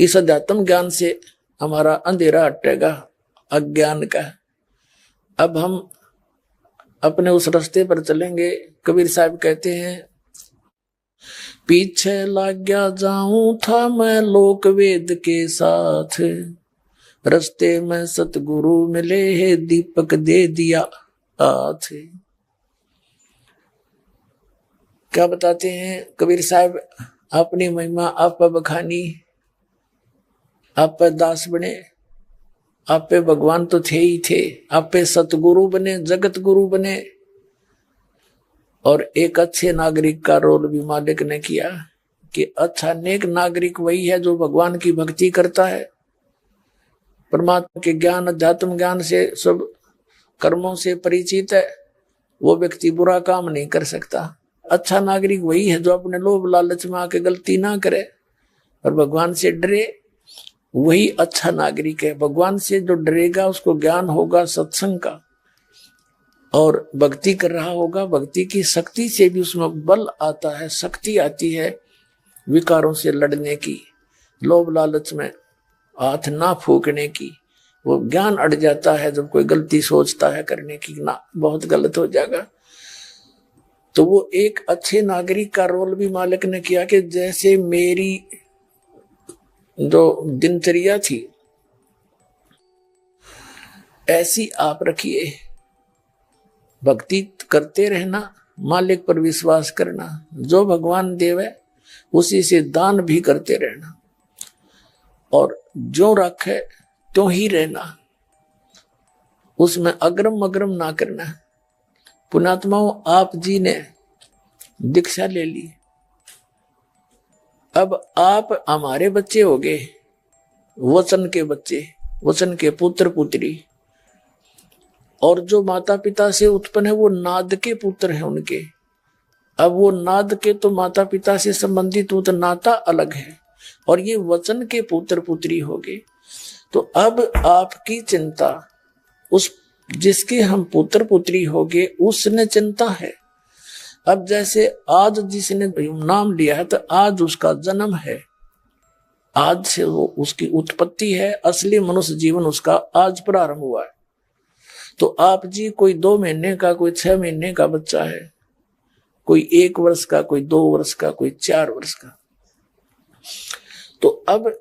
इस अध्यात्म ज्ञान से हमारा अंधेरा हटेगा अज्ञान का। अब हम अपने उस रास्ते पर चलेंगे। कबीर साहब कहते हैं, पीछे लग गया जाऊं था मैं लोक वेद के साथ, रास्ते में सतगुरु मिले है दीपक दे दिया हाथ। क्या बताते हैं कबीर साहब, अपनी महिमा आप पर बखानी, आप पे दास बने, आप पे भगवान तो थे ही थे, आप पे सतगुरु बने, जगत गुरु बने, और एक अच्छे नागरिक का रोल भी मालिक ने किया कि अच्छा नेक नागरिक वही है जो भगवान की भक्ति करता है, परमात्मा के ज्ञान अध्यात्म ज्ञान से सब कर्मों से परिचित है, वो व्यक्ति बुरा काम नहीं कर सकता। अच्छा नागरिक वही है जो अपने लोभ लालच में आके गलती ना करे और भगवान से डरे, वही अच्छा नागरिक है। भगवान से जो डरेगा उसको ज्ञान होगा सत्संग का और भक्ति कर रहा होगा, भक्ति की शक्ति से भी उसमें बल आता है, शक्ति आती है विकारों से लड़ने की, लोभ लालच में हाथ ना फूकने की। वो ज्ञान अड़ जाता है जब कोई गलती सोचता है करने की, ना बहुत गलत हो जाएगा। तो वो एक अच्छे नागरिक का रोल भी मालिक ने किया कि जैसे मेरी जो दिनचर्या थी ऐसी आप रखिए, भक्ति करते रहना, मालिक पर विश्वास करना, जो भगवान देवे उसी से दान भी करते रहना और जो रखे तो ही रहना, उसमें अग्रम अग्रम ना करना। पुण्यात्माओं, आप जी ने दीक्षा ले ली, अब आप हमारे बच्चे हो गए, वचन के बच्चे, वचन के पुत्र पुत्री, और जो माता पिता से उत्पन्न है वो नाद के पुत्र हैं उनके। अब वो नाद के तो माता पिता से संबंधित वो तो नाता अलग है, और ये वचन के पुत्र पुत्री हो गए। तो अब आपकी चिंता उस जिसके हम पुत्र पुत्री हो गए उसने चिंता है। अब जैसे आज जिसने नाम लिया है तो आज उसका जन्म है, आज से वो उसकी उत्पत्ति है, असली मनुष्य जीवन उसका आज प्रारंभ हुआ है। तो आप जी कोई 2 महीने का, कोई 6 महीने का बच्चा है, कोई 1 वर्ष का, कोई 2 वर्ष का, कोई 4 वर्ष का। तो अब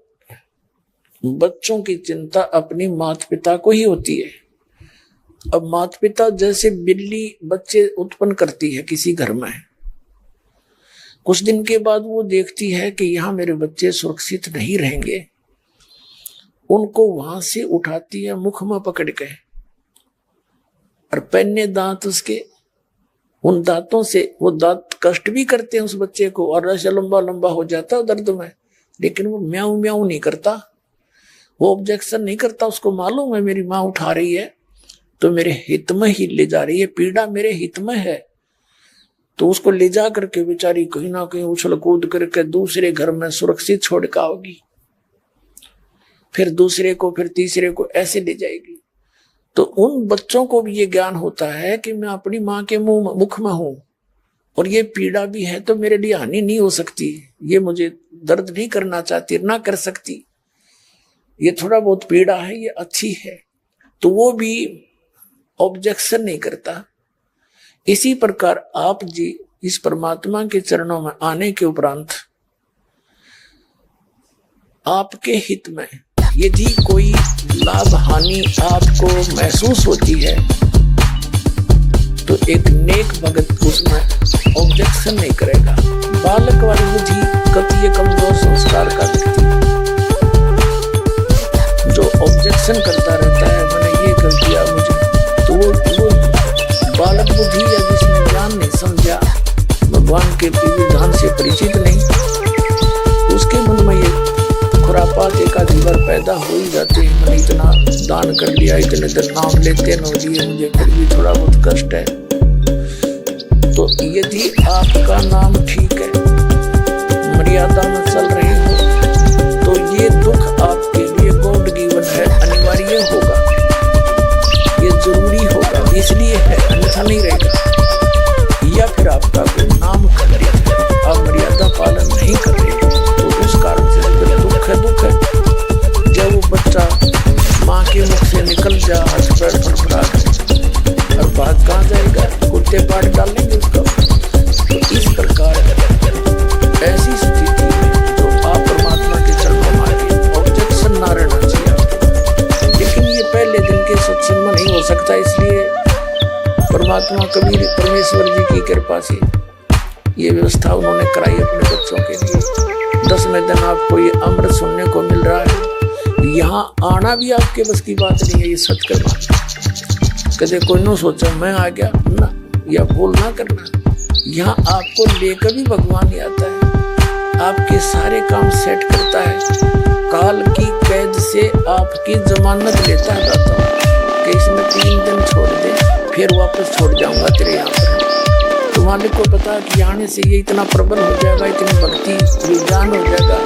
बच्चों की चिंता अपनी माता पिता को ही होती है। अब माता पिता जैसे बिल्ली बच्चे उत्पन्न करती है किसी घर में, कुछ दिन के बाद वो देखती है कि यहाँ मेरे बच्चे सुरक्षित नहीं रहेंगे, उनको वहां से उठाती है मुख में पकड़ के, और पहने दांत उसके, उन दांतों से वो दांत कष्ट भी करते हैं उस बच्चे को, और ऐसे लंबा लंबा हो जाता है दर्द में, लेकिन वो म्याऊ म्याऊ नहीं करता, वो ऑब्जेक्शन नहीं करता। उसको मालूम है मेरी माँ उठा रही है तो मेरे हित में ही ले जा रही है, पीड़ा मेरे हित में है। तो उसको ले जा करके बेचारी कहीं ना कहीं उछल कूद करके दूसरे घर में सुरक्षित छोड़ के आओगी, फिर दूसरे को, फिर तीसरे को, ऐसे ले जाएगी। तो उन बच्चों को भी ये ज्ञान होता है कि मैं अपनी माँ के मुख में हूं और ये पीड़ा भी है तो मेरे लिए हानि नहीं हो सकती, ये मुझे दर्द नहीं करना चाहती, ना कर सकती, ये थोड़ा बहुत पीड़ा है, ये अच्छी है, तो वो भी ऑब्जेक्शन नहीं करता। इसी प्रकार आप जी इस परमात्मा के चरणों में आने के उपरांत आपके हित में यदि कोई लाभ हानि आपको महसूस होती है तो एक नेक भगत उसमें ऑब्जेक्शन नहीं करेगा। बालक वाली बुद्धि कभी कमजोर संस्कार का व्यक्ति जो ऑब्जेक्शन करता रहता है, मैंने ये कर दिया मुझे, तो वो बालक बुद्धि या जिसने ज्ञान नहीं समझा, भगवान के विधान से परिचित नहीं, उसके मन में ये खुरापात एकाधी बार पैदा हो ही जाते हैं। मैंने इतना दान कर लिया, इतने दिन नाम लेते न लिए, मुझे फिर भी थोड़ा बहुत कष्ट है। तो यदि आपका नाम ठीक है, मर्यादा में चल रहे हो, तो ये दुख आपके लिए गॉड गिवन है, अनिवार्य होगा, ये जरूरी होगा, इसलिए है, अन्यथा नहीं रहेगा। या फिर आपका कोई नाम कर, आप मर्यादा पालन नहीं कर रहे, तो उस कारण से दुख है, दुख है। महात्मा कबीर परमेश्वर जी की कृपा से ये व्यवस्था उन्होंने कराई अपने बच्चों के लिए। 10वें दिन आपको ये अमृत सुनने को मिल रहा है। यहाँ आना भी आपके बस की बात नहीं है, ये सच करना। कदे कोई न सोचा मैं आ गया ना, या भूल ना करना। यहाँ आपको लेकर भी भगवान ही आता है, आपके सारे काम सेट करता है। काल की कैद से आपकी जमानत लेता है दाता कि इसमें 3 दिन छोड़ दे, फिर वापस छोड़ जाऊंगा तेरे यहाँ पर। तो मालिक को पता कि आने से ये इतना प्रबल हो जाएगा, इतनी भक्ति विज्ञान हो जाएगा।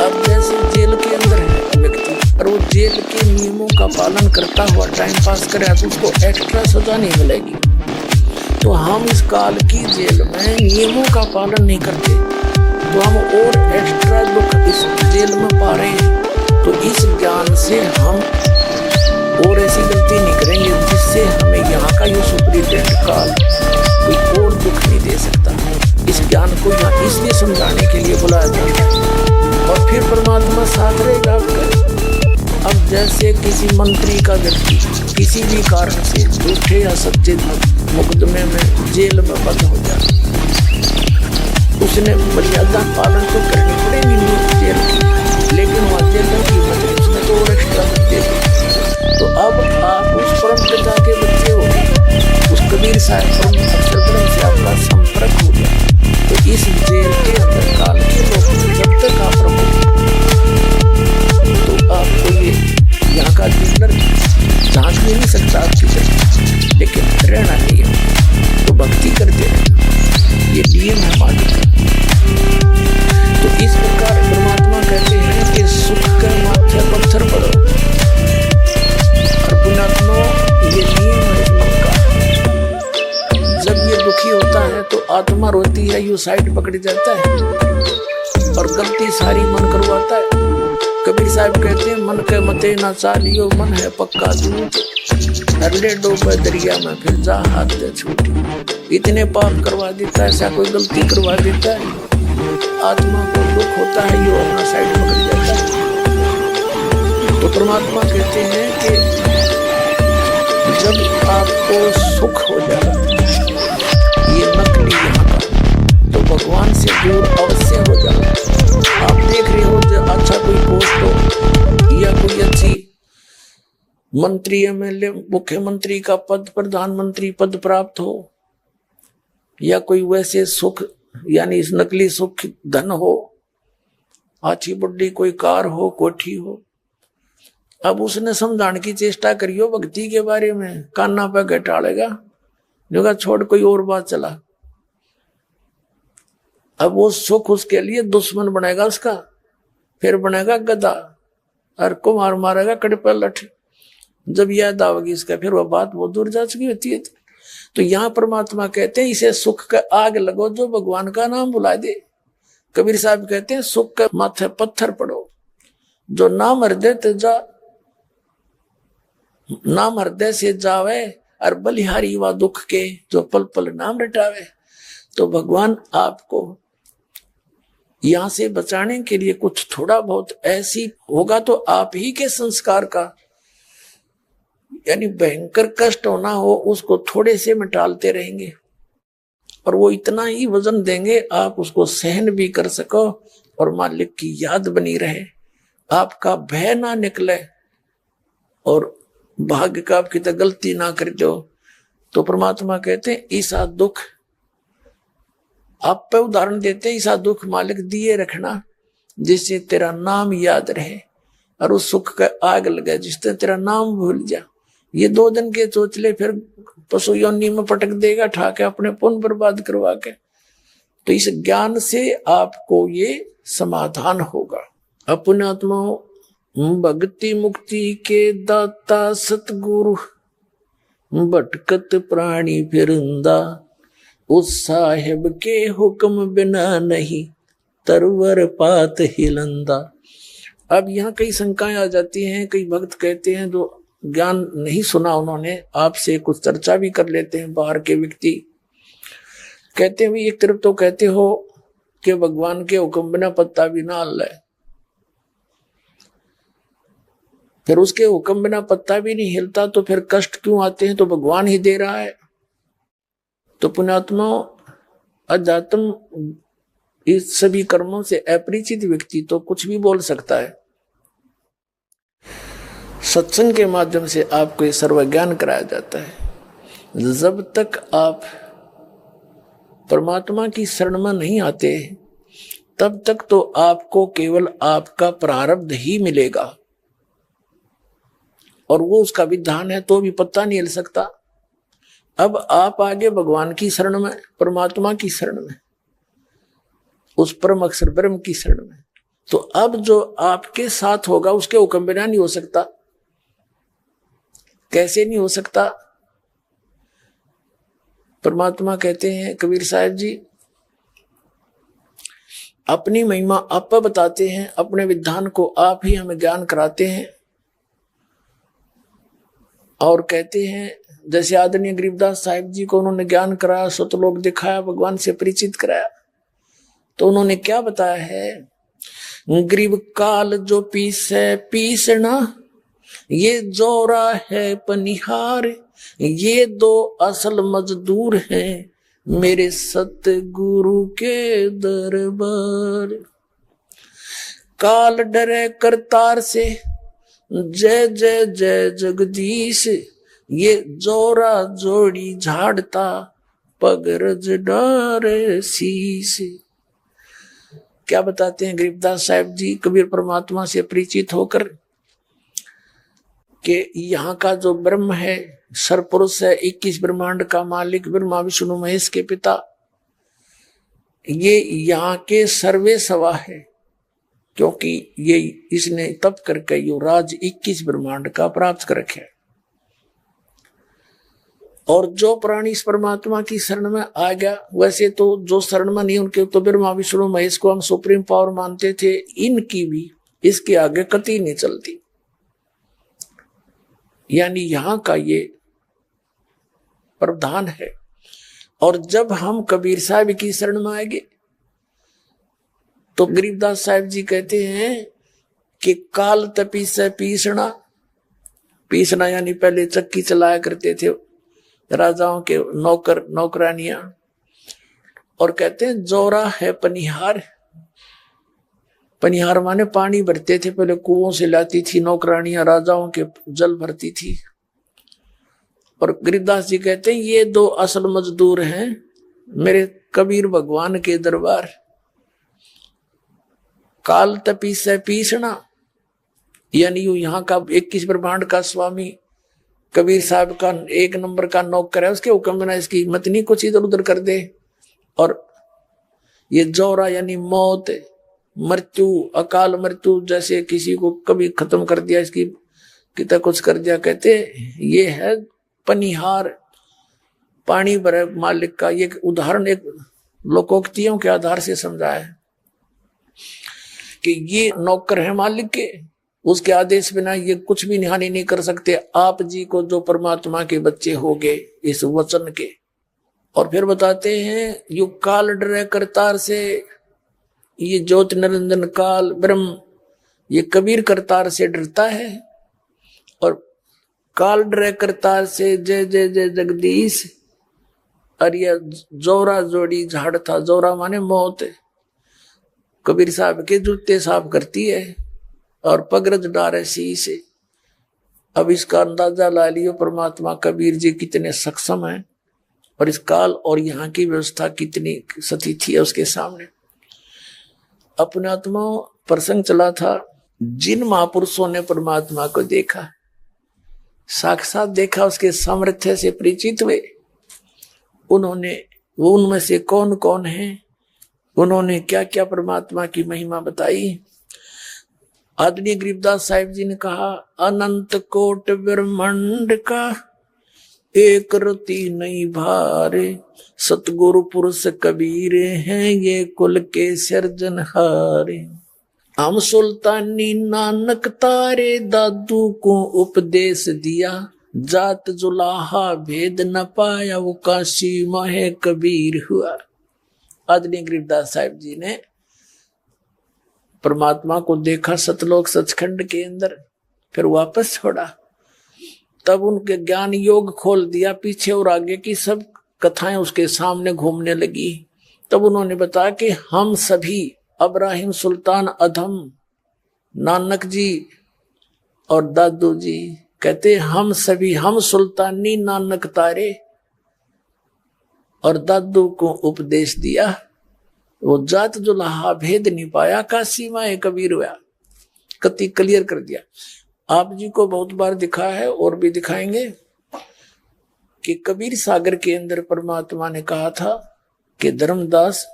अब जैसे जेल के अंदर है व्यक्ति और वो जेल के नियमों का पालन करता हुआ टाइम पास करे तो उसको एक्स्ट्रा सजा नहीं मिलेगी। तो हम इस काल की जेल में नियमों का पालन नहीं करते तो हम और एक्स्ट्रा दुख इस जेल में पा रहे हैं। तो इस ज्ञान से हम और ऐसी गलती नहीं करेंगे जिससे हमें यहाँ का ये सुप्रीटेंट काल कोई और दुख नहीं दे सकता। इस ज्ञान को यहाँ इसलिए समझाने के लिए बुलाया जाता है। और फिर परमात्मा साथ रहेगा आपका। अब जैसे किसी मंत्री का व्यक्ति किसी भी कारण से झूठे या सच्चे मुकदमे में जेल में बंद हो जाए, उसने मर्यादा पालन तो करनी पड़ेगी नहीं जेल की, लेकिन वहाँ जेल की मत उसने तो और एक्स्ट्रा दे दी। तो अब आप उस परम पिता के बच्चे हो, उस कबीर साहब अक्षर ब्रह्म से आपका संपर्क हो गया। तो इस जेल के अंदर काल के लोग जब तक आप रहोगे तो आपको ये यहाँ का जेलर झांक भी नहीं सकता आपकी तरफ, लेकिन रहना नहीं है तो भक्ति करते रहना, ये नियम है मालिक। तो इस प्रकार परमात्मा कहते हैं कि सुख के माथे पत्थर पड़ो और पुण्यात्मा ये नियम है मन का। जब ये दुखी होता है तो आत्मा रोती है, यू साइड पकड़ जाता है और गलती सारी मन करवाता है। कबीर साहब कहते हैं मन के मते ना चालियो, मन है पक्का झूठ, नरले डूबे दरिया में फिर जा हाथ दे छूटी। इतने पाप करवा देता है, ऐसा कोई गलती करवा देता है, आत्मा को दुख होता है, यो अपना साइड पकड़ जाता है। तो परमात्मा कहते हैं कि जब आपको सुख हो जाए ये नकली यहाँ का, तो भगवान से दूर अवश्य हो जाए। आप देख रहे हो जो अच्छा कोई पोस्ट हो या कोई अच्छी मंत्री एमएलए मुख्यमंत्री का पद प्रधानमंत्री पद प्राप्त हो या कोई वैसे सुख यानी इस नकली सुख धन हो, अच्छी बड़ी कोई कार हो कोठी हो, अब उसने समझाने की चेष्टा करियो भक्ति के बारे में, कान्ना पे घटाड़ेगा जो छोड़ कोई और बात चला। अब वो सुख उसके लिए दुश्मन बनेगा उसका, फिर बनेगा गधा और कुमार मारेगा कड़े पर लठ। जब याद आवेगी इसका फिर वह बात बहुत दूर जा चुकी होती है। तो यहाँ परमात्मा कहते हैं इसे सुख का आग लगो जो भगवान का नाम बुला दे। कबीर साहब कहते हैं सुख का माथे पत्थर पड़ो, जो नाम हृदय ते जा, नाम हृदय से जावे और बलिहारी व दुख के जो पल पल नाम रटावे। तो भगवान आपको यहाँ से बचाने के लिए कुछ थोड़ा बहुत ऐसी होगा तो आप ही के संस्कार का यानी भयंकर कष्ट होना हो उसको थोड़े से में टालते रहेंगे और वो इतना ही वजन देंगे आप उसको सहन भी कर सको और मालिक की याद बनी रहे, आपका भय ना निकले और भाग्य का आपकी तो गलती ना कर दो। तो परमात्मा कहते हैं ऐसा दुख आप पे उदाहरण देते हैं, ऐसा दुख मालिक दिए रखना जिससे तेरा नाम याद रहे और उस सुख का आग लगे जिससे तेरा नाम भूल जा। ये 2 दिन के चोचले फिर पशु योनि में पटक देगा ठा के अपने पुण्य बर्बाद करवा के। तो इस ज्ञान से आपको ये समाधान होगा। अपने आत्मा भक्ति मुक्ति के दाता सतगुरु भटकत प्राणी फिरंदा, उस साहेब के हुक्म बिना नहीं तरवर पात हिलंदा। अब यहाँ कई शंकाएं आ जाती हैं, कई भक्त कहते हैं जो ज्ञान नहीं सुना उन्होंने, आपसे कुछ चर्चा भी कर लेते हैं बाहर के व्यक्ति, कहते हैं एक तरफ तो कहते हो कि भगवान के हुक्म बिना पत्ता भी ना हल है, फिर उसके हुक्म बिना पत्ता भी नहीं हिलता तो फिर कष्ट क्यों आते हैं, तो भगवान ही दे रहा है। तो पुण्यात्मा अध्यात्म इस सभी कर्मों से अपरिचित व्यक्ति तो कुछ भी बोल सकता है। सत्संग के माध्यम से आपको ये सर्व ज्ञान कराया जाता है। जब तक आप परमात्मा की शरण में नहीं आते तब तक तो आपको केवल आपका प्रारब्ध ही मिलेगा, और वो उसका विधान है तो भी पता नहीं हिल सकता। अब आप आगे भगवान की शरण में, परमात्मा की शरण में, उस परम अक्षर ब्रह्म की शरण में, तो अब जो आपके साथ होगा उसके हुक्म बिना नहीं हो सकता। कैसे नहीं हो सकता? परमात्मा कहते हैं, कबीर साहब जी अपनी महिमा आप बताते हैं, अपने विधान को आप ही हमें ज्ञान कराते हैं, और कहते हैं जैसे आदरणीय गरीबदास साहिब जी को उन्होंने ज्ञान कराया, सतलोक दिखाया, भगवान से परिचित कराया, तो उन्होंने क्या बताया है? गरीब काल जो पीसे पीसना, ये जोरा है पनिहार, ये दो असल मजदूर हैं मेरे सतगुरु के दरबार। काल डरे करतार से, जय जय जय जगदीश, ये जोरा जोड़ी झाड़ता पगरज डारे शीश। क्या बताते हैं गरीबदास साहिब जी कबीर परमात्मा से परिचित होकर कि यहाँ का जो ब्रह्म है, सरपुरुष है, 21 ब्रह्मांड का मालिक, ब्रह्मा विष्णु महेश के पिता, ये यहाँ के सर्वे सवा है, क्योंकि ये इसने तप करके यो राज 21 ब्रह्मांड का प्राप्त कर रखे। और जो प्राणी इस परमात्मा की शरण में आ गया, वैसे तो जो शरण में नहीं उनके तो ब्रह्मा विष्णु महेश को हम सुप्रीम पावर मानते थे, इनकी भी इसके आगे कतई नहीं चलती। यानी यहाँ का ये प्रावधान है। और जब हम कबीर साहब की शरण में आएंगे तो गरीबदास साहब जी कहते हैं कि काल तपी से पीसना, पीसना यानी पहले चक्की चलाया करते थे राजाओं के नौकर नौकरानियां, और कहते हैं जोरा है पनिहार, पनिहार माने पानी भरते थे, पहले कुओं से लाती थी नौकरानियां, राजाओं के जल भरती थी। और गरीबदास जी कहते हैं ये दो असल मजदूर हैं मेरे कबीर भगवान के दरबार। काल तपी से पीसना यानी यहाँ का 21 ब्रह्मांड का स्वामी कबीर साहब का 1 नंबर का नौकर है, उसके हुक्म बिना इसकी हिम्मत नहीं कुछ इधर उधर कर दे। और ये जोरा यानी मौत, मृत्यु, अकाल मृत्यु, जैसे किसी को कभी खत्म कर दिया, इसकी कितना कुछ कर दिया, कहते ये है पनिहार, पानी भरे मालिक का। ये उदाहरण एक लोकोक्तियों के आधार से समझा है कि ये नौकर है मालिक के, उसके आदेश बिना ये कुछ भी हानि नहीं कर सकते। आप जी को जो परमात्मा के बच्चे हो गए इस वचन के। और फिर बताते हैं युग काल डरे करतार से, ये ज्योति निरंजन काल ब्रह्म ये कबीर करतार से डरता है। और काल डरे करतार से, जय जय जय जगदीश, और ये जोरा जोड़ी झाड़ता, जोरा माने मौत, कबीर साहब के जूते साफ करती है और पगरज डारे शीश। अब इसका अंदाजा ला लियो परमात्मा कबीर जी कितने सक्षम हैं, और इस काल और यहाँ की व्यवस्था कितनी सतीथी है उसके सामने। अपने आत्मा प्रसंग चला था, जिन महापुरुषों ने परमात्मा को देखा, साक्षात देखा, उसके सामर्थ्य से परिचित हुए, उन्होंने वो उनमें से कौन कौन है, उन्होंने क्या क्या परमात्मा की महिमा बताई। आदरणीय गरीबदास साहिब जी ने कहा, अनंत कोट ब्रह्मांड का एक रति नहीं भारे, सतगुरु पुरुष कबीर हैं ये कुल के सिरजनहारे। हम सुल्तानी नानक तारे दादू को उपदेश दिया, जात जुलाहा भेद न पाया वो काशी माहे कबीर हुआ। आदरणीय गरीबदास साहिब जी ने परमात्मा को देखा सतलोक सचखंड के अंदर, फिर वापस छोड़ा, तब उनके ज्ञान योग खोल दिया पीछे और आगे की सब कथाएं उसके सामने घूमने लगी। तब उन्होंने बताया कि हम सभी, इब्राहिम सुल्तान अधम, नानक जी और दादू जी कहते हम सभी, हम सुल्तानी नानक तारे और दादू को उपदेश दिया। वो जात जुलाहा भेद नहीं पाया, का सीमाएं कबीर हुआ, कति क्लियर कर दिया। आप जी को बहुत बार दिखा है और भी दिखाएंगे कि कबीर सागर के अंदर परमात्मा ने कहा था कि धर्मदास,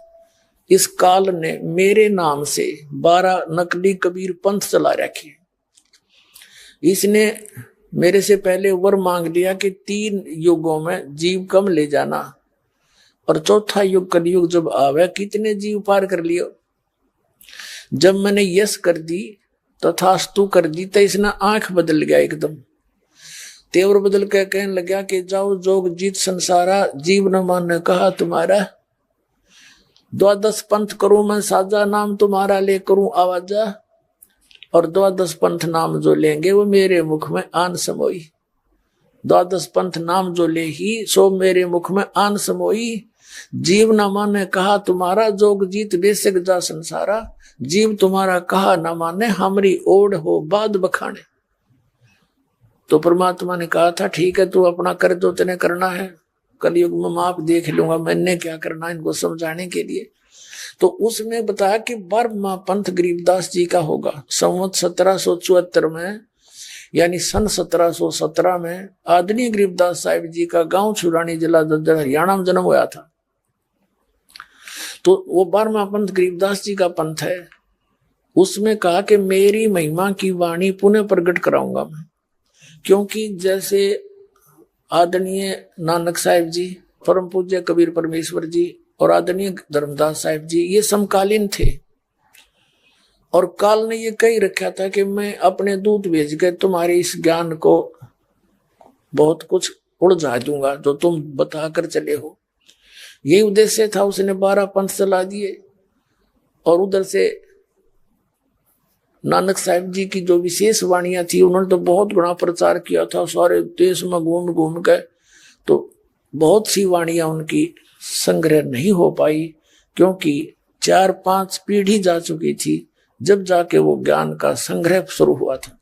इस काल ने मेरे नाम से 12 नकली कबीर पंथ चला रखे। इसने मेरे से पहले वर मांग लिया कि 3 युगों में जीव कम ले जाना, और चौथा युग कलयुग जब आवे कितने जीव पार कर लियो। जब मैंने यस कर दी, तथास्तु कर दी, तो इसने आंख बदल गया, एकदम तेवर बदल के कहने लगा कि जाओ जोग जीत संसारा, जीव न मान कहा तुम्हारा, 12 पंथ करूं मैं साजा, नाम तुम्हारा ले करूं आवाजा, और 12 पंथ नाम जो लेंगे वो मेरे मुख में आन समोई। 12 पंथ नाम जो ले ही सो मेरे मुख में आन समोई। जीव न माने कहा तुम्हारा, जोग जीत बेसक जा संसारा, जीव तुम्हारा कहा न माने, हमरी ओढ़ हो बाद बखाने। तो परमात्मा ने कहा था ठीक है, तू अपना कर जो तेने करना है, कलयुग में माप देख लूंगा मैंने क्या करना इनको समझाने के लिए। तो उसमें बताया कि 12वां पंथ गरीबदास जी का होगा। संवत 1774 में, यानी सन 1717 में आदरणीय गरीबदास साहिब जी का गांव छुरानी, जिला दद्दर, हरियाणा में जन्म हुआ था। तो वो 12वां पंथ गरीबदास जी का पंथ है। उसमें कहा कि मेरी महिमा की वाणी पुनः प्रकट कराऊंगा मैं, क्योंकि जैसे आदरणीय नानक साहिब जी, परम पूज्य कबीर परमेश्वर जी और आदरणीय धर्मदास साहिब जी ये समकालीन थे, और काल ने ये कही रखा था कि मैं अपने दूत भेज के तुम्हारे इस ज्ञान को बहुत कुछ उड़झा दूंगा जो तुम बता कर चले हो। यही उद्देश्य था। उसने 12 पंथ चला दिए, और उधर से नानक साहिब जी की जो विशेष वाणियां थी उन्होंने तो बहुत बड़ा प्रचार किया था, सारे देश में घूम घूम के। तो बहुत सी वाणियां उनकी संग्रह नहीं हो पाई, क्योंकि 4-5 पीढ़ी जा चुकी थी जब जाके वो ज्ञान का संग्रह शुरू हुआ था।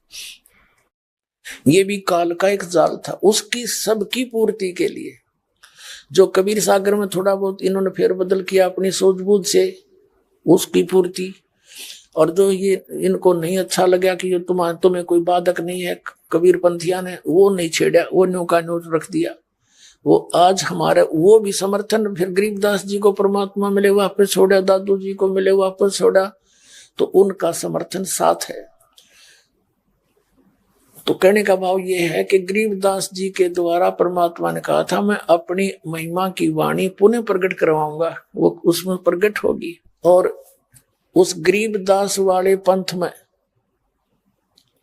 ये भी काल का एक जाल था। उसकी सबकी पूर्ति के लिए जो कबीर सागर में थोड़ा बहुत इन्होंने फेरबदल किया अपनी सूझबूझ से, उसकी पूर्ति, और जो ये इनको नहीं अच्छा लगा कि ये तुम्हें कोई बाधक नहीं है, कबीर पंथिया ने वो नहीं छेड़ा, वो न्यू का न्यू रख दिया। वो आज हमारे वो भी समर्थन, फिर गरीबदास जी को परमात्मा मिले वापस छोड़ा, दादू जी को मिले वापस छोड़ा, तो उनका समर्थन साथ है। तो कहने का भाव ये है कि गरीबदास जी के द्वारा परमात्मा ने कहा था मैं अपनी महिमा की वाणी पुनः प्रकट करवाऊंगा, वो उसमें प्रकट होगी। और उस गरीबदास वाले पंथ में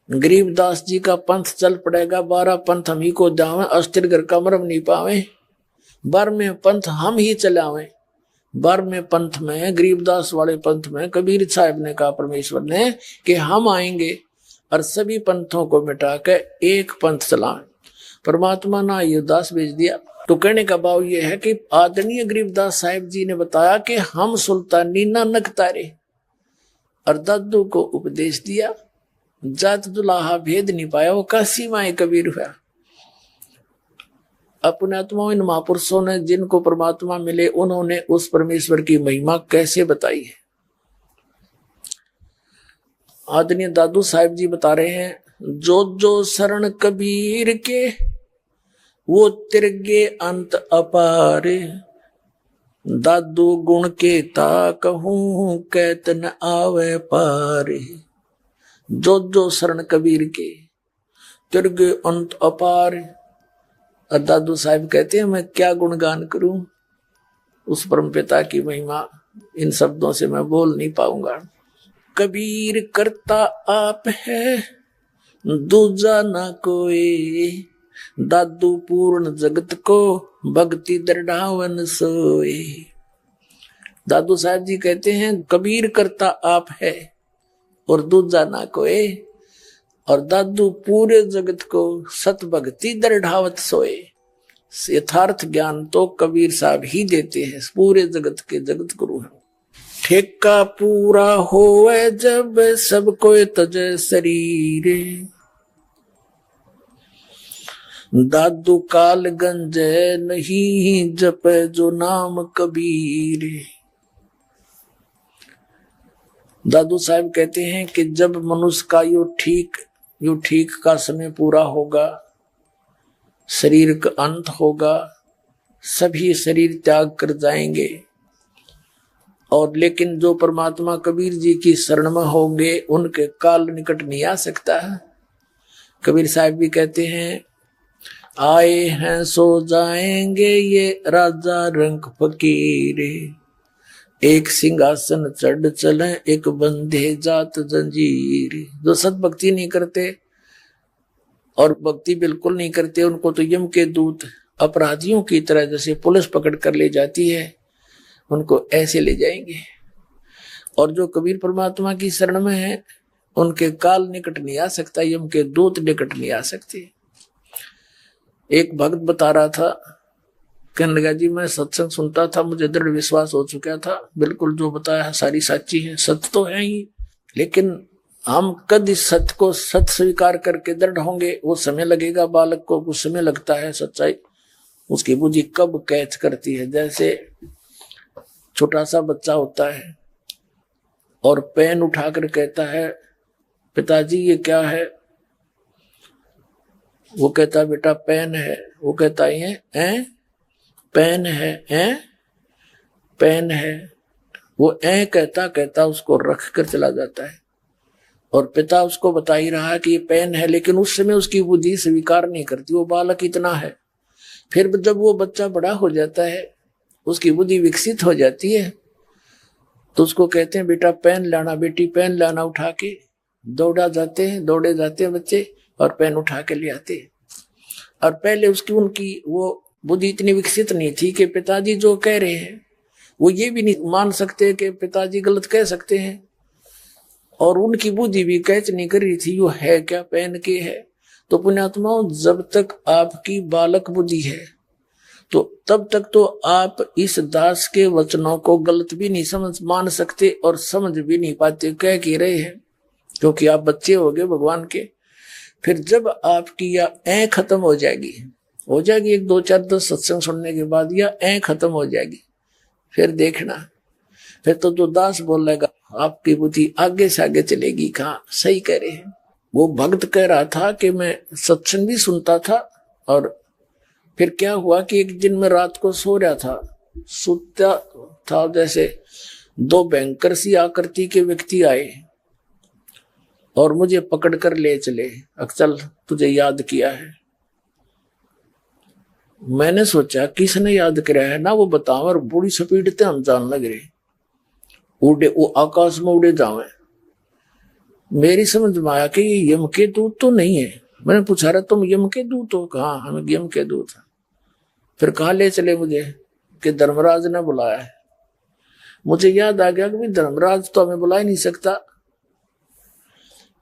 गरीबदास जी का पंथ चल पड़ेगा। 12 पंथ हम ही को जावे, अस्थिर घर का मरम नहीं पावे, 12वें पंथ हम ही चलावे। 12वें पंथ में, गरीबदास वाले पंथ में कबीर साहब ने कहा परमेश्वर ने कि हम आएंगे और सभी पंथों को मिटा के एक पंथ चलाएं। परमात्मा ने ये दास भेज दिया। तो कहने का भाव ये है कि आदरणीय गरीबदास साहिब जी ने बताया कि हम सुल्तानी नानक तारे, और दादू को उपदेश दिया, जात दुलाहा भेद नहीं पाया, वो का सीमाएं कबीर हुआ। अपने आत्मा इन महापुरुषों ने जिनको परमात्मा मिले उन्होंने उस परमेश्वर की महिमा कैसे बताई है। आदरणीय दादू साहिब जी बता रहे हैं, जो जो शरण कबीर के वो तिरगे अंत अपार, दादू गुण के ता कहूं कैत न आवे पार। जो जो शरण कबीर के तिरगे अंत अपार। और दादू साहिब कहते हैं मैं क्या गुणगान करूं उस परमपिता की महिमा, इन शब्दों से मैं बोल नहीं पाऊंगा। कबीर करता आप है दूजा ना कोई, दादू पूर्ण जगत को भक्ति दृढ़ावन सोए। दादू साहब जी कहते हैं कबीर करता आप है और दूजा ना कोई, और दादू पूरे जगत को सत भक्ति दृढ़ावत सोए। यथार्थ ज्ञान तो कबीर साहब ही देते हैं, पूरे जगत के जगत गुरु हैं। ठेका पूरा होवे जब सब कोई तजे शरीर, दादू काल गंजे नहीं जपे जो नाम कबीर। दादू साहब कहते हैं कि जब मनुष्य का यो ठीक का समय पूरा होगा, शरीर का अंत होगा, सभी शरीर त्याग कर जाएंगे, और लेकिन जो परमात्मा कबीर जी की शरण में होंगे उनके काल निकट नहीं आ सकता। कबीर साहब भी कहते हैं, आए हैं सो जाएंगे ये राजा रंग फकीर, एक सिंहासन चढ़ चले एक बंधे जात जंजीर। जो सत भक्ति नहीं करते और भक्ति बिल्कुल नहीं करते, उनको तो यम के दूत अपराधियों की तरह जैसे पुलिस पकड़ कर ले जाती है, उनको ऐसे ले जाएंगे। और जो कबीर परमात्मा की शरण में है उनके काल निकट नहीं आ सकता, यम के दूत निकट नहीं आ सकते। एक भक्त बता रहा था, कहने लगा जी मैं सत्संग सुनता था, मुझे दृढ़ विश्वास हो चुका था, बिल्कुल जो बताया सारी सच्ची है, सत्य तो है ही, लेकिन हम कद इस सत्य को सत्य स्वीकार करके दृढ़ होंगे, वो समय लगेगा। बालक को कुछ समय लगता है, सच्चाई उसकी बुद्धि कब कैच करती है। जैसे छोटा सा बच्चा होता है और पेन उठाकर कहता है पिताजी ये क्या है, वो कहता है बेटा पेन है, वो कहता है पेन है, पेन है, वो कहता कहता उसको रख कर चला जाता है, और पिता उसको बता ही रहा है कि ये पेन है, लेकिन उस समय उसकी बुद्धि स्वीकार नहीं करती, वो बालक इतना है। फिर जब वो बच्चा बड़ा हो जाता है, उसकी बुद्धि विकसित हो जाती है, तो उसको कहते हैं बेटा पेन लाना, बेटी पेन लाना, उठा के दौड़े जाते हैं बच्चे और पेन उठा के ले आते हैं। और पहले उनकी वो बुद्धि इतनी विकसित नहीं थी कि पिताजी जो कह रहे हैं वो ये भी नहीं मान सकते कि पिताजी गलत कह सकते हैं, और उनकी बुद्धि भी कैच नहीं कर रही थी वो है क्या, पेन के है। तो पुण्यात्माओं, जब तक आपकी बालक बुद्धि है तो तब तक तो आप इस दास के वचनों को गलत भी नहीं मान सकते और समझ भी नहीं पाते कह के रहे हैं, क्योंकि आप बच्चे हो गए भगवान के। फिर जब आपकी या खत्म हो जाएगी 1 2 4 10 सत्संग सुनने के बाद, या खत्म हो जाएगी, फिर देखना, फिर तो जो दास बोलेगा आपकी बुद्धि आगे से आगे चलेगी। कहाँ सही कह रहे हैं। वो भक्त कह रहा था कि मैं सत्संग भी सुनता था, और फिर क्या हुआ कि एक दिन मैं रात को सो रहा था, सोता था, जैसे 2 भयंकर सी आकृति के व्यक्ति आए और मुझे पकड़ कर ले चले, अक्सर तुझे याद किया है। मैंने सोचा किसने याद कराया है ना, वो बताओ, और बड़ी स्पीड से हम जान लग रहे, उड़े वो आकाश में उड़े जावे। मेरी समझ में आया कि ये यम के दूत तो नहीं है। मैंने पूछा रहा तुम यम के दूत हो? कहा हम यम के दूत हैं। फिर कहाँ ले चले मुझे कि धर्मराज ने बुलाया है। मुझे याद आ गया कि धर्मराज तो हमें बुला ही नहीं सकता।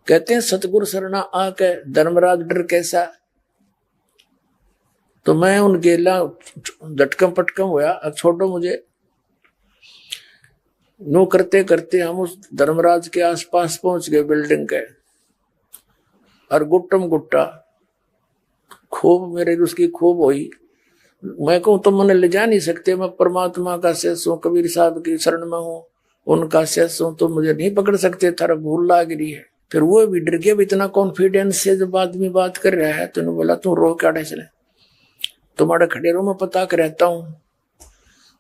कहते हैं सतगुरु शरणा आके धर्मराज डर कैसा। तो मैं उनके झटकम पटकम हुआ, अब छोड़ो मुझे। नो करते करते हम उस धर्मराज के आसपास पहुंच गए बिल्डिंग के, और गुट्टम गुट्टा खूब मेरे उसकी खूब हुई। मैं कहूं तो मैंने ले जा नहीं सकते, मैं परमात्मा का शेष हूं, कबीर साहब की शरण में हूं, उनका शेष हूं, तो मुझे नहीं पकड़ सकते, थारा भूल लाग रही है। फिर वो भी डर गया, इतना कॉन्फिडेंस से जब आदमी बात कर रहा है, तो बोला तू रो क्या चले, तुम्हारे खड़े रो, मैं पता कर रहता हूं।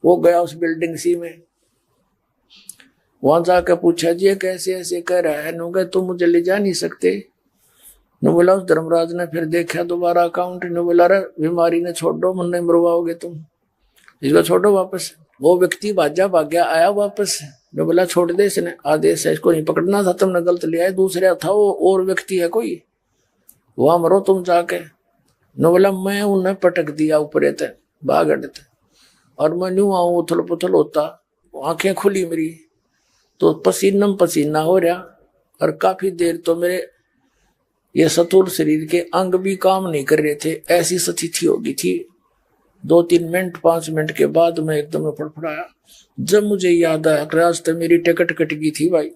वो गया उस बिल्डिंग सी में, वहां जाकर पूछा जी कैसे ऐसे कह रहा है। नु तुम मुझे ले जा नहीं सकते। नु बोला उस धर्मराज ने फिर देखा दोबारा अकाउंट, नु बोला रे बीमारी ने छोड़ दो, मन नहीं मरवाओगे तुम, इसको छोड़ो वापस। वो व्यक्ति भाग्या आया वापस। नु बोला छोड़ दे, इसने आदेश है, इसको नहीं पकड़ना था, तुमने गलत लिया है, दूसरा था वो और व्यक्ति है कोई, वहां मरो तुम जाके। नु बोला मैं उन्हें पटक दिया ऊपर थे भागड़ थे, और मैं न्यू आऊं उथल पुथल होता, आंखें खुली मेरी तो पसीनम पसीना हो रहा, और काफी देर तो मेरे ये सतुर शरीर के अंग भी काम नहीं कर रहे थे, ऐसी स्थिति हो गई थी। 2-3 मिनट 5 मिनट के बाद मैं एकदम फड़फड़ाया। जब मुझे याद आया कि आज तो मेरी टिकट कट गई थी भाई,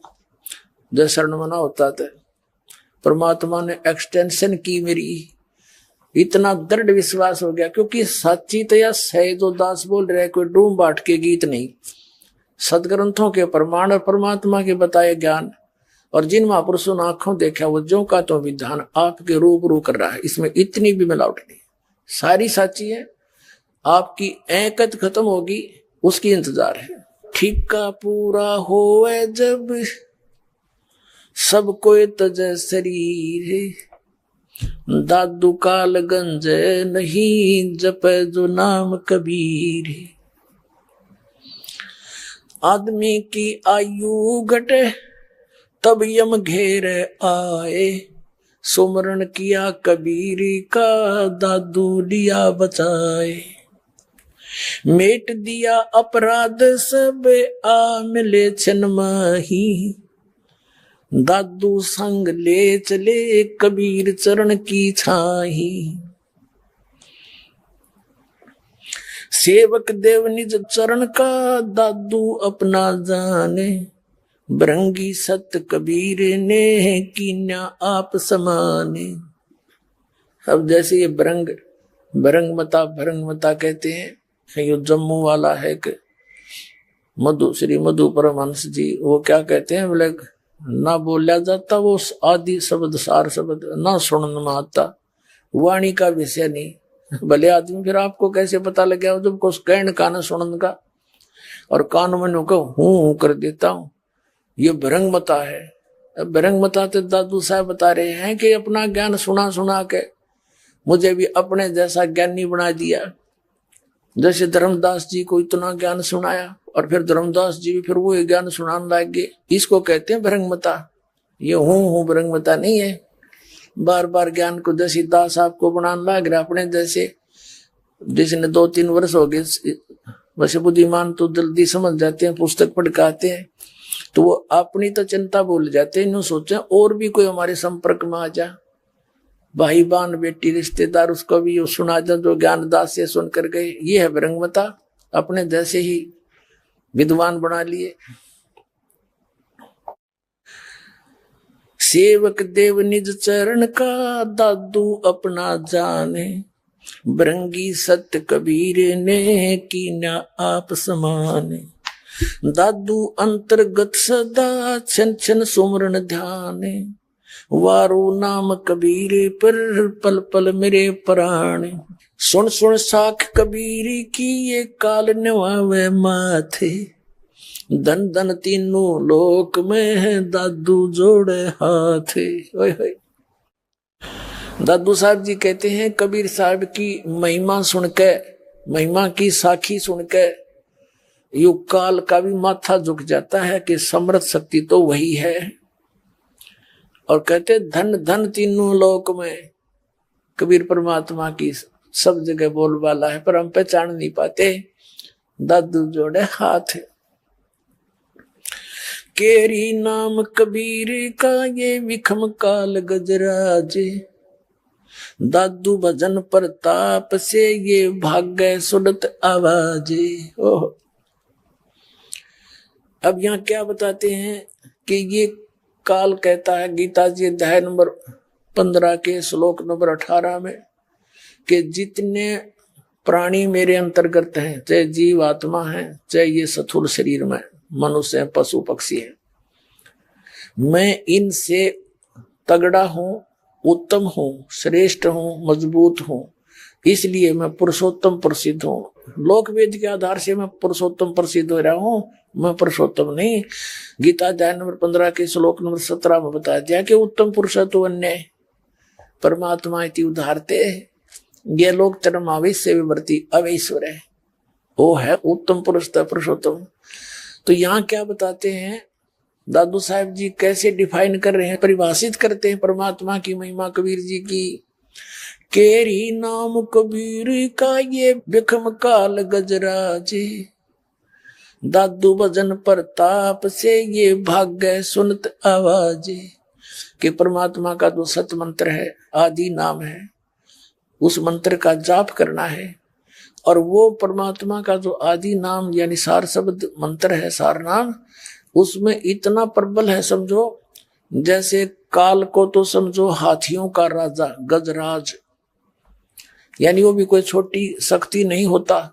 जब शरण मना होता था, परमात्मा ने एक्सटेंशन की मेरी। इतना दृढ़ विश्वास हो गया, क्योंकि साची तया सैदो दास बोल रहे, कोई डूम बाट के गीत नहीं, सदग्रंथों के प्रमाण और परमात्मा के बताए ज्ञान, और जिन महापुरुषों ने आंखों देखा वो जो का तो विधान आपके रूबरू कर रहा है। इसमें इतनी भी मिलावट नहीं, सारी साची है। आपकी ऐकत खत्म होगी, उसकी इंतजार है। ठिका पूरा होए जब सब कोई तजे शरीर, दादू काल गंज नहीं जपे जो नाम कबीर। आदमी की आयु घटे तब यम घेर आए, सुमरण किया कबीर का दादू लिया बचाए। मेट दिया अपराध सब आ मिले छन माही, दादू संग ले चले कबीर चरण की छाही। सेवक देव निज चरण का दादू अपना जाने, बरंगी सत कबीर ने कीन्या आप समाने। अब जैसे ये भरंग मता कहते हैं, ये जम्मू वाला है कि श्री मधु परमहंस जी, वो क्या कहते हैं, बोले ना बोला जाता वो आदि शब्द सार शब्द, ना सुनन में आता, वाणी का विषय नहीं। भले आदमी, फिर आपको कैसे पता लग गया जब कुछ कहने का ना सुनन का, और कान में को हूं कर देता हूं। ये भरंग मता है। अब भरंग मता तो दादू साहब बता रहे हैं कि अपना ज्ञान सुना सुना के मुझे भी अपने जैसा ज्ञानी बना दिया। जैसे धर्मदास जी को इतना ज्ञान सुनाया, और फिर धर्मदास जी भी फिर वो ज्ञान सुनाने लग गए। इसको कहते हैं भरंगमता। ये हूं भरंगमता नहीं है। बार बार ज्ञान को जैसे दास आपको बनाने लग रहा अपने जैसे, जिसने 2-3 वर्ष हो गए, वैसे बुद्धिमान तो जल्दी समझ जाते हैं, पुस्तक पढ़ के आते हैं, तो वो अपनी तो चिंता भूल जाते हैं। इन्हों सोचे और भी कोई हमारे संपर्क में आ जा, भाई बहन बेटी रिश्तेदार, उसको भी वो सुना दे जो ज्ञान दास से सुन कर गए। ये है भरंगमता, अपने जैसे ही विद्वान बना लिए। सेवक देव निज चरण का दादू अपना जाने, बरंगी सत्य कबीर ने कीन्या आप समाने। दादू अंतर्गत सदा छन छन सुमरण ध्याने, वारू नाम कबीर पर पल पल मेरे प्राण। सुन सुन साख कबीर की ये काल नवावे माथे, धन धन तीनों लोक में है दादू जोड़े हाथे। ओए होए। दादू साहब जी कहते हैं कबीर साहब की महिमा सुनके, महिमा की साखी सुनके युग काल का भी माथा झुक जाता है कि समर्थ शक्ति तो वही है। और कहते धन धन तीनों लोक में, कबीर परमात्मा की सब जगह बोलबाला है, पर हम पहचान नहीं पाते। दादू जोड़े हाथ। केरी नाम कबीर का ये विखम काल गजराजे, दादू भजन प्रताप से ये भाग गए सुनत आवाजे। ओह, अब यहाँ क्या बताते हैं कि ये काल कहता है गीता जी अध्याय नंबर 15 के श्लोक नंबर 18 में कि जितने प्राणी मेरे अंतर्गत हैं, चाहे जीव आत्मा है, चाहे ये स्थूल शरीर में मनुष्य है, पशु पक्षी है, मैं इनसे तगड़ा हूं, उत्तम हूं, श्रेष्ठ हूं, मजबूत हूं, इसलिए मैं पुरुषोत्तम प्रसिद्ध हूं। लोक वेद के आधार से मैं पुरुषोत्तम प्रसिद्ध हो रहा हूं, मैं पुरुषोत्तम नहीं। गीता अध्याय नंबर 15 के श्लोक नंबर 17 में बताया गया कि उत्तम पुरुष तो अन्य परमात्मा इति उदाहरते, ये लोग चरमावेश विवर्ती अवैश्वर है, वो है उत्तम पुरुष पुरुषोत्तम। तो यहाँ क्या बताते हैं दादू साहब जी, कैसे डिफाइन कर रहे हैं, परिभाषित करते हैं परमात्मा की महिमा कबीर जी की। केरी नाम कबीर का ये विखम काल गजराजे, दादू भजन प्रताप से ये भाग गए सुनत आवाजे। कि परमात्मा का जो सत मंत्र है, आदि नाम है, उस मंत्र का जाप करना है और वो परमात्मा का जो आदि नाम यानी सार शब्द मंत्र है, सार नाम, उसमें इतना प्रबल है समझो, जैसे काल को तो समझो हाथियों का राजा गजराज, यानी वो भी कोई छोटी शक्ति नहीं होता।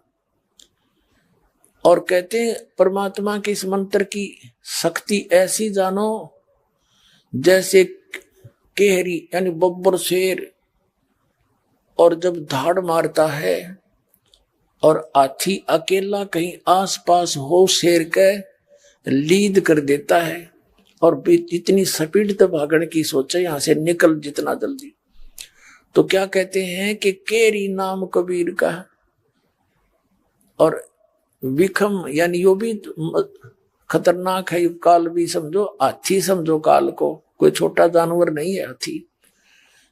और कहते हैं परमात्मा के इस मंत्र की शक्ति ऐसी जानो जैसे केहरी यानी बब्बर शेर, और जब धाड़ मारता है और हाथी अकेला कहीं आसपास हो शेर के लीड कर देता है, और इतनी स्पीड तो भागने की सोचे यहां से निकल जितना जल्दी। तो क्या कहते हैं कि केरी नाम कबीर का, और विखम यानी यो भी खतरनाक है, काल भी समझो, हाथी समझो काल को, कोई छोटा जानवर नहीं है हाथी,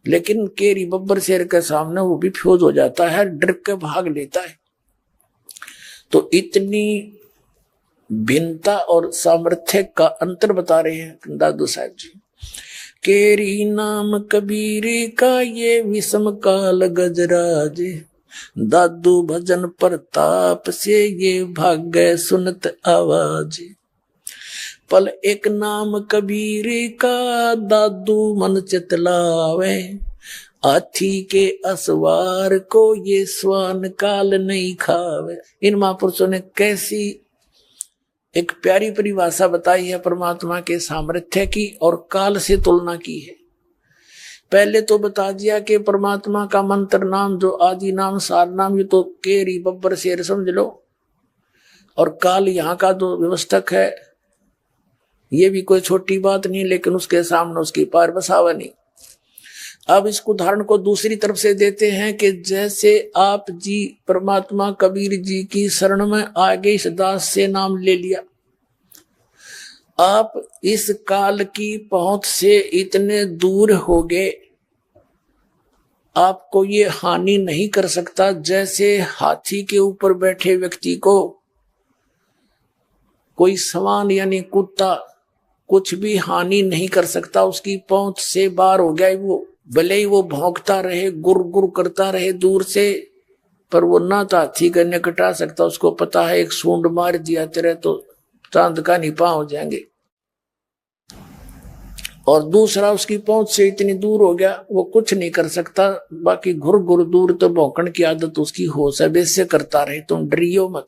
लेकिन केरी बब्बर शेर के सामने वो भी फ्यूज हो जाता है, डर के भाग लेता है। तो इतनी भिन्नता और सामर्थ्य का अंतर बता रहे हैं दादू साहब जी। केरी नाम कबीर का ये विषम काल गजराज, दादू भजन प्रताप से ये भाग्य सुनत आवाज। पल एक नाम कबीर का दादू मन चितलावे, हाथी के असवार को ये स्वान काल नहीं खावे। इन महापुरुषों ने कैसी एक प्यारी परिभाषा बताई है परमात्मा के सामर्थ्य की और काल से तुलना की है। पहले तो बता दिया कि परमात्मा का मंत्र नाम जो आदि नाम सार नाम, ये तो केरी बब्बर शेर समझ लो, और काल यहाँ का जो व्यवस्थक है ये भी कोई छोटी बात नहीं, लेकिन उसके सामने उसकी पार बसावा नहीं। अब इस उदाहरण को दूसरी तरफ से देते हैं कि जैसे आप जी परमात्मा कबीर जी की शरण में आगे इस दास से नाम ले लिया, आप इस काल की पहुंच से इतने दूर हो गए, आपको ये हानि नहीं कर सकता। जैसे हाथी के ऊपर बैठे व्यक्ति को कोई समान यानी कुत्ता कुछ भी हानि नहीं कर सकता, उसकी पहुंच से बाहर हो गया वो, भले ही वो भौंकता रहे, गुर गुर करता रहे दूर से, पर वो ना तो हाथी का निकटा सकता। उसको पता है एक सूंड मार दिया तेरे तो चांद का निपा हो जाएंगे। और दूसरा उसकी पहुंच से इतनी दूर हो गया वो कुछ नहीं कर सकता, बाकी घुर घुर दूर तो भौंकण की आदत उसकी हो सब से करता रहे, तुम डरियो मत।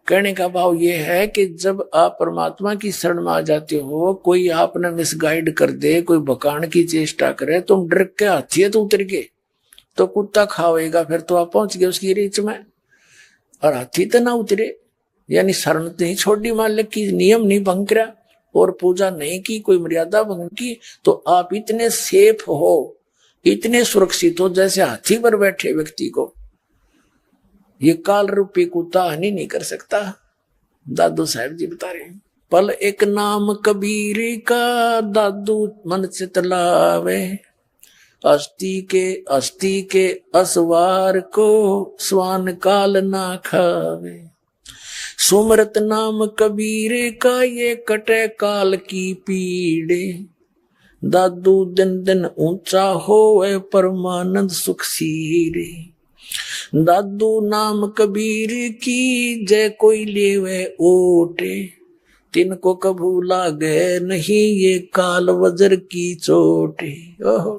कहने का भाव ये है कि जब आप परमात्मा की शरण में आ जाते हो, कोई आपने मिसगाइड कर दे, कोई भकान की चेष्टा करे, तुम डर के हाथी तो उतर गए तो कुत्ता खावेगा, फिर तो आप पहुंच गए उसकी रीच में। और हाथी तो ना उतरे, यानी शरण नहीं छोड़ी, मालिक की नियम नहीं भंग करा और पूजा नहीं की, कोई मर्यादा भंग की, तो आप इतने सेफ हो, इतने सुरक्षित हो जैसे हाथी पर बैठे व्यक्ति को ये काल रूपी कुत्ता हानि नहीं कर सकता। दादू साहब जी बता रहे हैं, पल एक नाम कबीर का दादू मन चितलावे, अस्थि के असवार को स्वान काल ना खावे। सुमरत नाम कबीर का ये कटे काल की पीड़े, दादू दिन दिन ऊंचा होवे परमानंद सुख सीरे। दादू नाम कबीर की जय कोई लेवे ओटे, तिनको कभू लागे नहीं ये काल वज्र की चोटे। ओहो,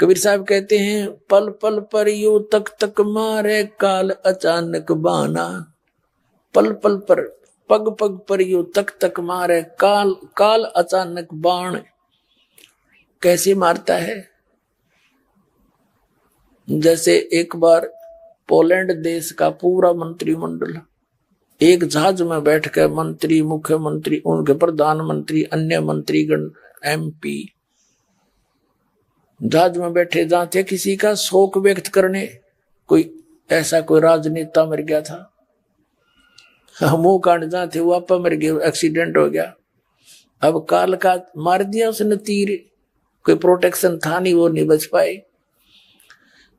कबीर साहब कहते हैं पल पल पर यू तक तक मारे काल अचानक बाना। पल पल पर पग पग पर यू तक तक मारे काल, काल अचानक बाण। कैसे मारता है? जैसे एक बार पोलैंड देश का पूरा मंत्रिमंडल एक जहाज में बैठकर मंत्री, मुख्यमंत्री, उनके प्रधानमंत्री, अन्य मंत्रीगण, एमपी जहाज में बैठे जाते किसी का शोक व्यक्त करने, कोई ऐसा कोई राजनेता मर गया था, मुंह काट जाते वो आप मर गए, एक्सीडेंट हो गया। अब काल का मार दिया उसने तीर, कोई प्रोटेक्शन था नहीं, वो नहीं बच पाए।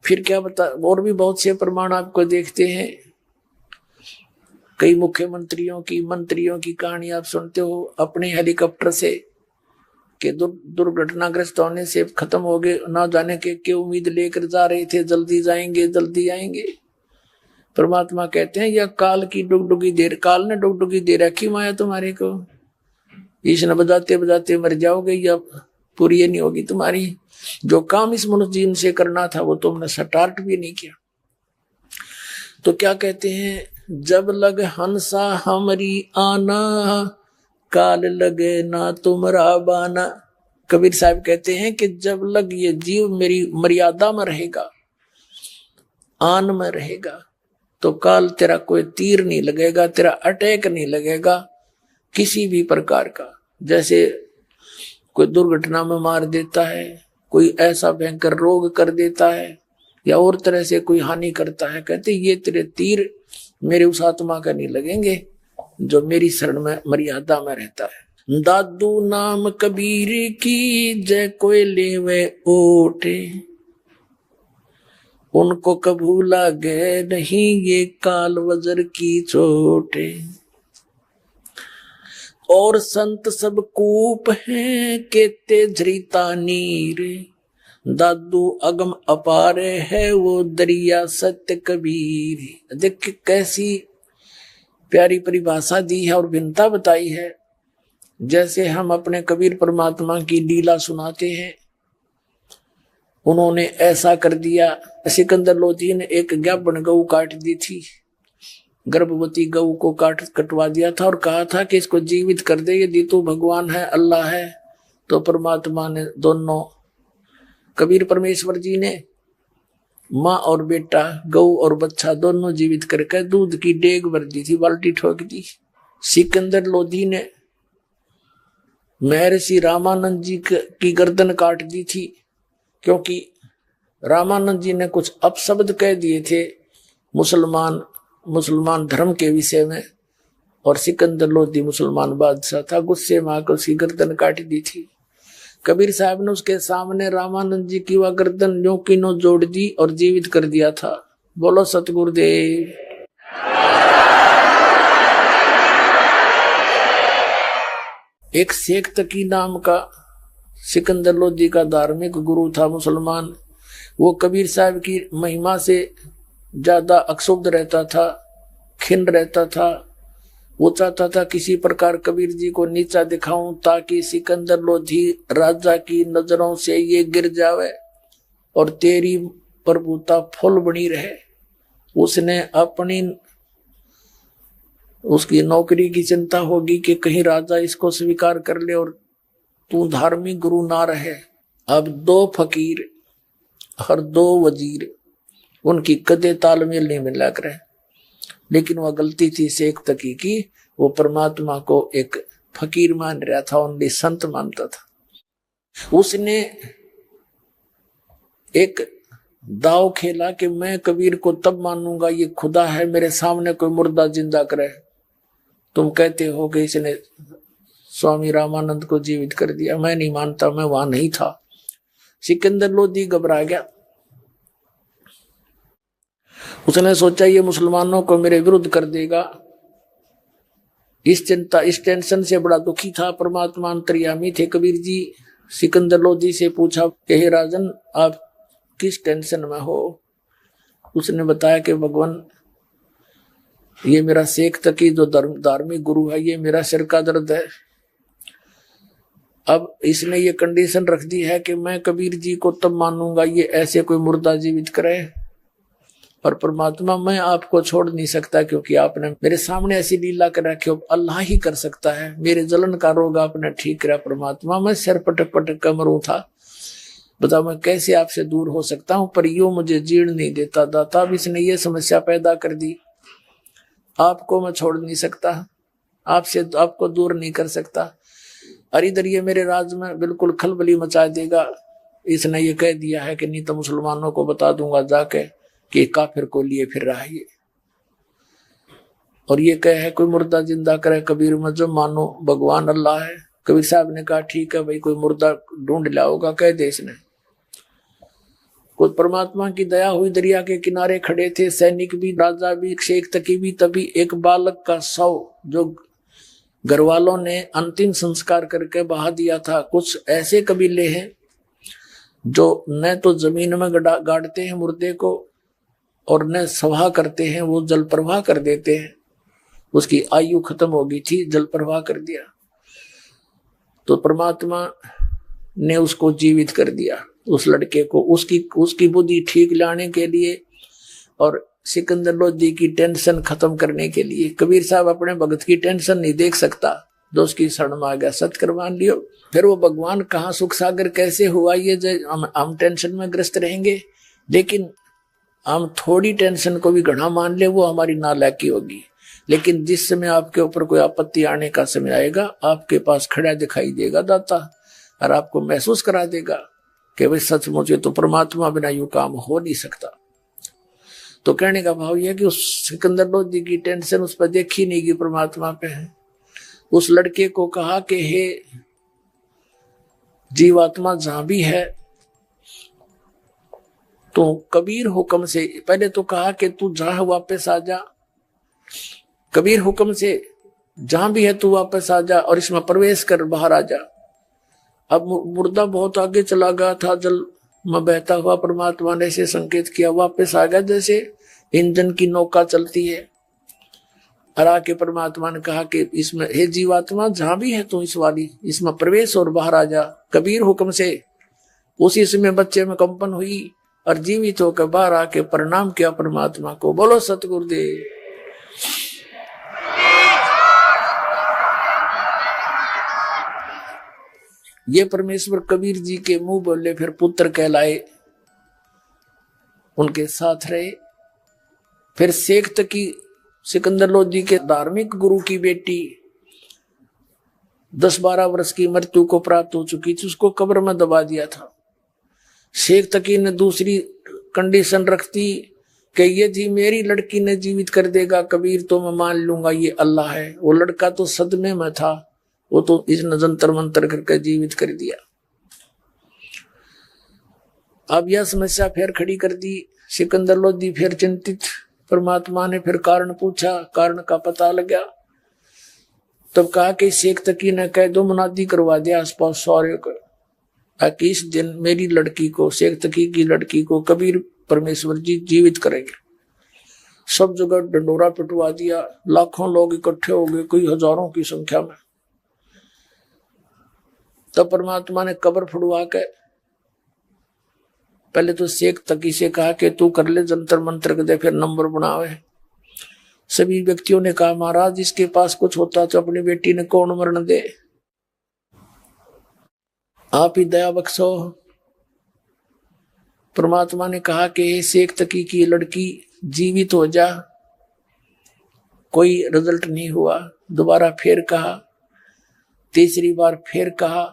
फिर क्या बता, और भी बहुत से प्रमाण आपको देखते हैं। कई मुख्यमंत्रियों की, मंत्रियों की कहानी आप सुनते हो, अपने हेलीकॉप्टर से के दुर्घटनाग्रस्त होने से खत्म हो गए, ना जाने के उम्मीद लेकर जा रहे थे, जल्दी जाएंगे जल्दी आएंगे, परमात्मा कहते हैं या काल की डुगडुगी देर, काल ने डुगडुगी दे रखी माया तुम्हारे को, इसने बजाते बजाते मर जाओगे या पूरी नहीं होगी तुम्हारी। जो काम इस मनुष्य जीवन से करना था वो तुमने स्टार्ट भी नहीं किया। तो क्या कहते हैं, जब लग हंसा हमारी आना, काल लगे ना तुम्हारा बाना। कबीर साहब कहते हैं कि जब लग ये जीव मेरी मर्यादा में रहेगा, आन में रहेगा, तो काल तेरा कोई तीर नहीं लगेगा, तेरा अटैक नहीं लगेगा किसी भी प्रकार का। जैसे कोई दुर्घटना में मार देता है, कोई ऐसा भयंकर रोग कर देता है, या और तरह से कोई हानि करता है, कहते ये तेरे तीर मेरे उस आत्मा का नहीं लगेंगे जो मेरी शरण में मर्यादा में रहता है। दादू नाम कबीर की जय कोई लेवे ओटे, उनको कभू लागे नहीं ये काल वजर की चोटे। और संत सब कूप हैं केते झरीता नीर, दादू अगम अपारे है वो दरिया सत्य कबीर। देख कैसी प्यारी परिभाषा दी है और भिन्नता बताई है। जैसे हम अपने कबीर परमात्मा की लीला सुनाते हैं, उन्होंने ऐसा कर दिया। सिकंदर लोधी ने एक ज्ञापन गऊ काट दी थी, गर्भवती गऊ को कटवा दिया था और कहा था कि इसको जीवित कर दे, यदि तू भगवान है, अल्लाह है। तो परमात्मा ने दोनों, कबीर परमेश्वर जी ने माँ और बेटा, गऊ और बच्चा दोनों जीवित करके दूध की डेग भर दी थी, बाल्टी ठोक दी। सिकंदर लोधी ने महर्षि रामानंद जी की गर्दन काट दी थी, क्योंकि रामानंद जी ने कुछ अपशब्द कह दिए थे मुसलमान धर्म के विषय में, और सिकंदर लोधी मुसलमान बादशाह था, गुस्से में आकर उसकी गर्दन काट दी थी। कबीर साहब ने उसके सामने रामानंद जी की वह गर्दन न्यों की नो जोड़ दी और जीवित कर दिया था। बोलो सतगुरुदेव। एक शेख तकी नाम का सिकंदर लोधी का धार्मिक गुरु था, मुसलमान। वो कबीर साहब की महिमा से ज्यादा अक्षुब्ध रहता था, खिन्न रहता था। वो चाहता था किसी प्रकार कबीर जी को नीचा दिखाऊं, ताकि सिकंदर लोधी राजा की नजरों से ये गिर जावे और तेरी प्रभुता फुल बनी रहे। उसने अपनी उसकी नौकरी की चिंता होगी कि कहीं राजा इसको स्वीकार कर ले और तू धार्मिक गुरु ना रहे। अब 2 फकीर और 2 वजीर, उनकी कदे तालमेल नहीं मिला करे। लेकिन वह गलती थी शेख तकी की, वो परमात्मा को एक फकीर मान रहा था, उनके संत मानता था। उसने एक दाव खेला कि मैं कबीर को तब मानूंगा ये खुदा है, मेरे सामने कोई मुर्दा जिंदा करे। तुम कहते हो कि इसने स्वामी रामानंद को जीवित कर दिया, मैं नहीं मानता, मैं वहां नहीं था। सिकंदर लोधी घबरा गया। उसने सोचा ये मुसलमानों को मेरे विरुद्ध कर देगा। इस टेंशन से बड़ा दुखी था। परमात्मा अंतर्यामी थे कबीर जी। सिकंदर लोधी से पूछा कि हे राजन, आप किस टेंशन में हो? उसने बताया कि भगवान, ये मेरा शेख तकी जो धार्मिक गुरु है, ये मेरा सिर का दर्द है। अब इसने ये कंडीशन रख दी है कि मैं कबीर जी को तब मानूंगा ये ऐसे कोई मुर्दा जीवित करे। और परमात्मा, मैं आपको छोड़ नहीं सकता, क्योंकि आपने मेरे सामने ऐसी लीला कर रखी हो, अल्लाह ही कर सकता है। मेरे जलन का रोग आपने ठीक करा परमात्मा, मैं सिर पटक पटक कर मरूं था। बताओ मैं कैसे आपसे दूर हो सकता हूं, पर यूं मुझे जीर्ण नहीं देता दाता। अब इसने ये समस्या पैदा कर दी, आपको मैं छोड़ नहीं सकता, आपसे आपको दूर नहीं कर सकता। और इधर ये मेरे राज में बिल्कुल खलबली मचा देगा। इसने ये कह दिया है कि नहीं तो मुसलमानों को बता दूंगा जाके कि काफिर को लिए फिर रहा है। और ये कहे कोई मुर्दा जिंदा करे कबीर में जो मानो भगवान अल्लाह है। कबीर साहब ने कहा ठीक है भाई, कोई मुर्दा ढूंढ लाओगा, कह दे इसने। कुछ परमात्मा की दया हुई, दरिया के किनारे खड़े थे सैनिक भी, राजा भी, शेख तकी भी। तभी एक बालक का शव जो घर वालों ने अंतिम संस्कार करके बहा दिया था। कुछ ऐसे कबीले हैं जो न तो जमीन में गाड़ते हैं मुर्दे को, और न सभा करते हैं, वो जल प्रवाह कर देते हैं। उसकी आयु खत्म हो गई थी, जल प्रवाह कर दिया, तो परमात्मा ने उसको जीवित कर दिया, उस लड़के को। उसकी बुद्धि ठीक लाने के लिए और सिकंदर लोधी की टेंशन खत्म करने के लिए। कबीर साहब अपने भगत की टेंशन नहीं देख सकता, दोस्त की शरण में आ गया, सत्कर मान लियो। फिर वो भगवान कहाँ सुख सागर कैसे हुआ, ये हम टेंशन में ग्रस्त रहेंगे। लेकिन हम थोड़ी टेंशन को भी घना मान ले, वो हमारी नालायकी होगी। लेकिन जिस समय आपके ऊपर कोई आपत्ति आने का समय आएगा, आपके पास खड़ा दिखाई देगा दाता, और आपको महसूस करा देगा कि भाई सचमुच तो परमात्मा बिना यूं काम हो नहीं सकता। तो कहने का भाव यह कि उस सिकंदर लोधी की टेंशन उस पर देखी नहीं कि परमात्मा पे है। उस लड़के को कहा कि हे जीवात्मा जहां भी है, तो कबीर हुक्म से, पहले तो कहा कि तू जहां वापस आ जा, कबीर हुक्म से जहां भी है तू वापस आ जा और इसमें प्रवेश कर बाहर आ जा। अब मुर्दा बहुत आगे चला गया था, जल में बहता हुआ, परमात्मा ने ऐसे संकेत किया, वापस आ गया जैसे इंजन की नौका चलती है। और आके परमात्मा ने कहा कि इसमें हे जीवात्मा जहां भी है तू, इस वाली इसमें प्रवेश और बाहर आ जा। कबीर हुक्म से उसी समय बच्चे में कंपन हुई और जीवित होकर बाहर आके प्रणाम किया परमात्मा को। बोलो सतगुरुदेव। ये परमेश्वर कबीर जी के मुंह बोले, फिर पुत्र कहलाए, उनके साथ रहे। फिर शेख तकी सिकंदर लोधी के धार्मिक गुरु की बेटी 10-12 वर्ष की मृत्यु को प्राप्त हो चुकी थी, उसको कब्र में दबा दिया था। शेख तकी ने दूसरी कंडीशन रख दी कि ये जी मेरी लड़की ने जीवित कर देगा कबीर तो मैं मान लूंगा ये अल्लाह है। वो लड़का तो सदमे में था, वो तो इस जंतर मंतर करके जीवित कर दिया। अब यह समस्या फिर खड़ी कर दी सिकंदर लोधी, फिर चिंतित। परमात्मा ने फिर कारण पूछा, कारण का पता लगा। तब कहा कि शेख तकी ने कह दो, मुनादी करवा दिया आसपास सारे को, इस दिन मेरी लड़की को, शेख तकी की लड़की को कबीर परमेश्वर जी जीवित करेंगे। सब जगह डंडोरा पिटवा दिया, लाखों लोग इकट्ठे हो गए, कोई हजारों की संख्या में। तब परमात्मा ने कब्र फुड़वा के पहले तो शेख तकी से कहा कि तू कर ले जंतर मंत्र के दे, फिर नंबर बनावे। सभी व्यक्तियों ने कहा महाराज इसके पास कुछ होता तो अपनी बेटी ने कौन मरण दे, आप ही दया बख्शो। परमात्मा ने कहा कि शेख तकी की लड़की जीवित हो जा। कोई रिजल्ट नहीं हुआ। दोबारा फिर कहा, तीसरी बार फिर कहा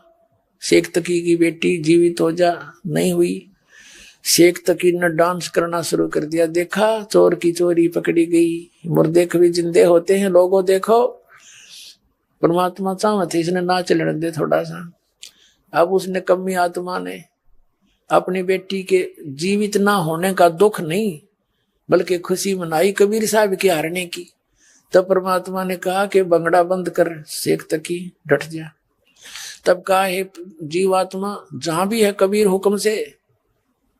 शेख तकी की बेटी जीवित हो जा, नहीं हुई। शेख तकी ने डांस करना शुरू कर दिया, देखा चोर की चोरी पकड़ी गई, मुर्दे कभी जिंदे होते हैं लोगों देखो। परमात्मा चाहते इसने नाच लेने दे थोड़ा सा। अब उसने कमी आत्मा ने अपनी बेटी के जीवित ना होने का दुख नहीं बल्कि खुशी मनाई कबीर साहब के हारने की। तब परमात्मा ने कहा कि बंगड़ा बंद कर शेख तकी, डट जा। तब कहा हे जीवात्मा जहां भी है कबीर हुक्म से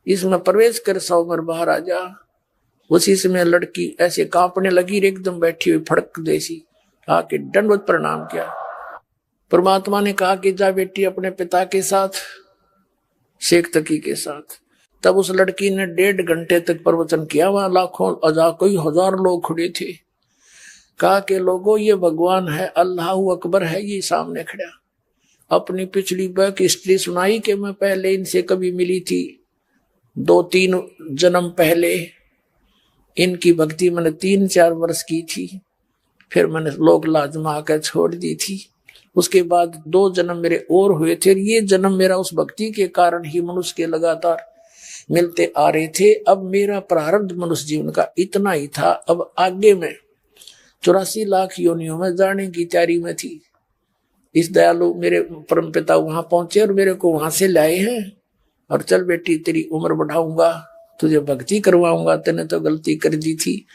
इसमें प्रवेश कर, 100 बार बाहर आ जा। उसी समय लड़की ऐसे कांपने लगी, एकदम बैठी हुई फड़क देसी आके दंडवत प्रणाम किया। परमात्मा ने कहा कि जा बेटी अपने पिता के साथ, शेख तकी के साथ। तब उस लड़की ने 1.5 घंटे तक प्रवचन किया। वहां लाखों कोई 1000 लोग खड़े थे। कहा कि लोगों ये भगवान है, अल्लाह अकबर है, ये सामने खड़ा। अपनी पिछली बैक हिस्ट्री सुनाई कि मैं पहले इनसे कभी मिली थी 2-3 जन्म पहले। इनकी भक्ति मैंने 3-4 वर्ष की थी, फिर मैंने लोक लाजमा कर छोड़ दी थी। उसके बाद 2 जन्म मेरे और हुए थे। ये जन्म मेरा उस भक्ति के कारण ही मनुष्य के लगातार मिलते आ रहे थे। अब मेरा प्रारब्ध मनुष्य जीवन का इतना ही था। अब आगे में 84 लाख योनियों में जाने की तैयारी में थी। इस दयालु मेरे परम पिता वहां पहुंचे और मेरे को वहां से लाए हैं और चल बेटी तेरी उम्र बढ़ाऊंगा, तुझे भक्ति करवाऊंगा, तेने तो गलती कर दी थी।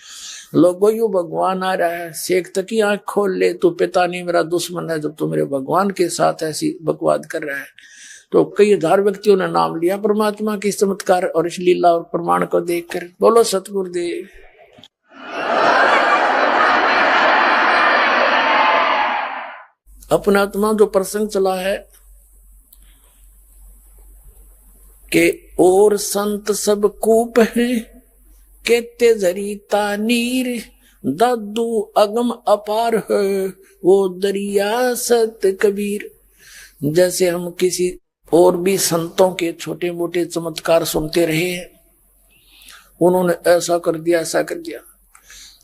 लोगों यू भगवान आ रहा है, शेख तकी आंख खोल ले, तू पिता नहीं मेरा दुश्मन है जब तू मेरे भगवान के साथ ऐसी बकवाद कर रहा है। तो कई हजार व्यक्तियों ने नाम लिया परमात्मा की चमत्कार और इस लीला और प्रमाण को देखकर। बोलो सतगुरुदेव। अपना आत्मा जो प्रसंग चला है कि और संत सब कूप हैं केते जरीता नीर, दादू अगम अपार है वो दरिया सत कबीर। जैसे हम किसी और भी संतों के छोटे मोटे चमत्कार सुनते रहे हैं, उन्होंने ऐसा कर दिया ऐसा कर दिया।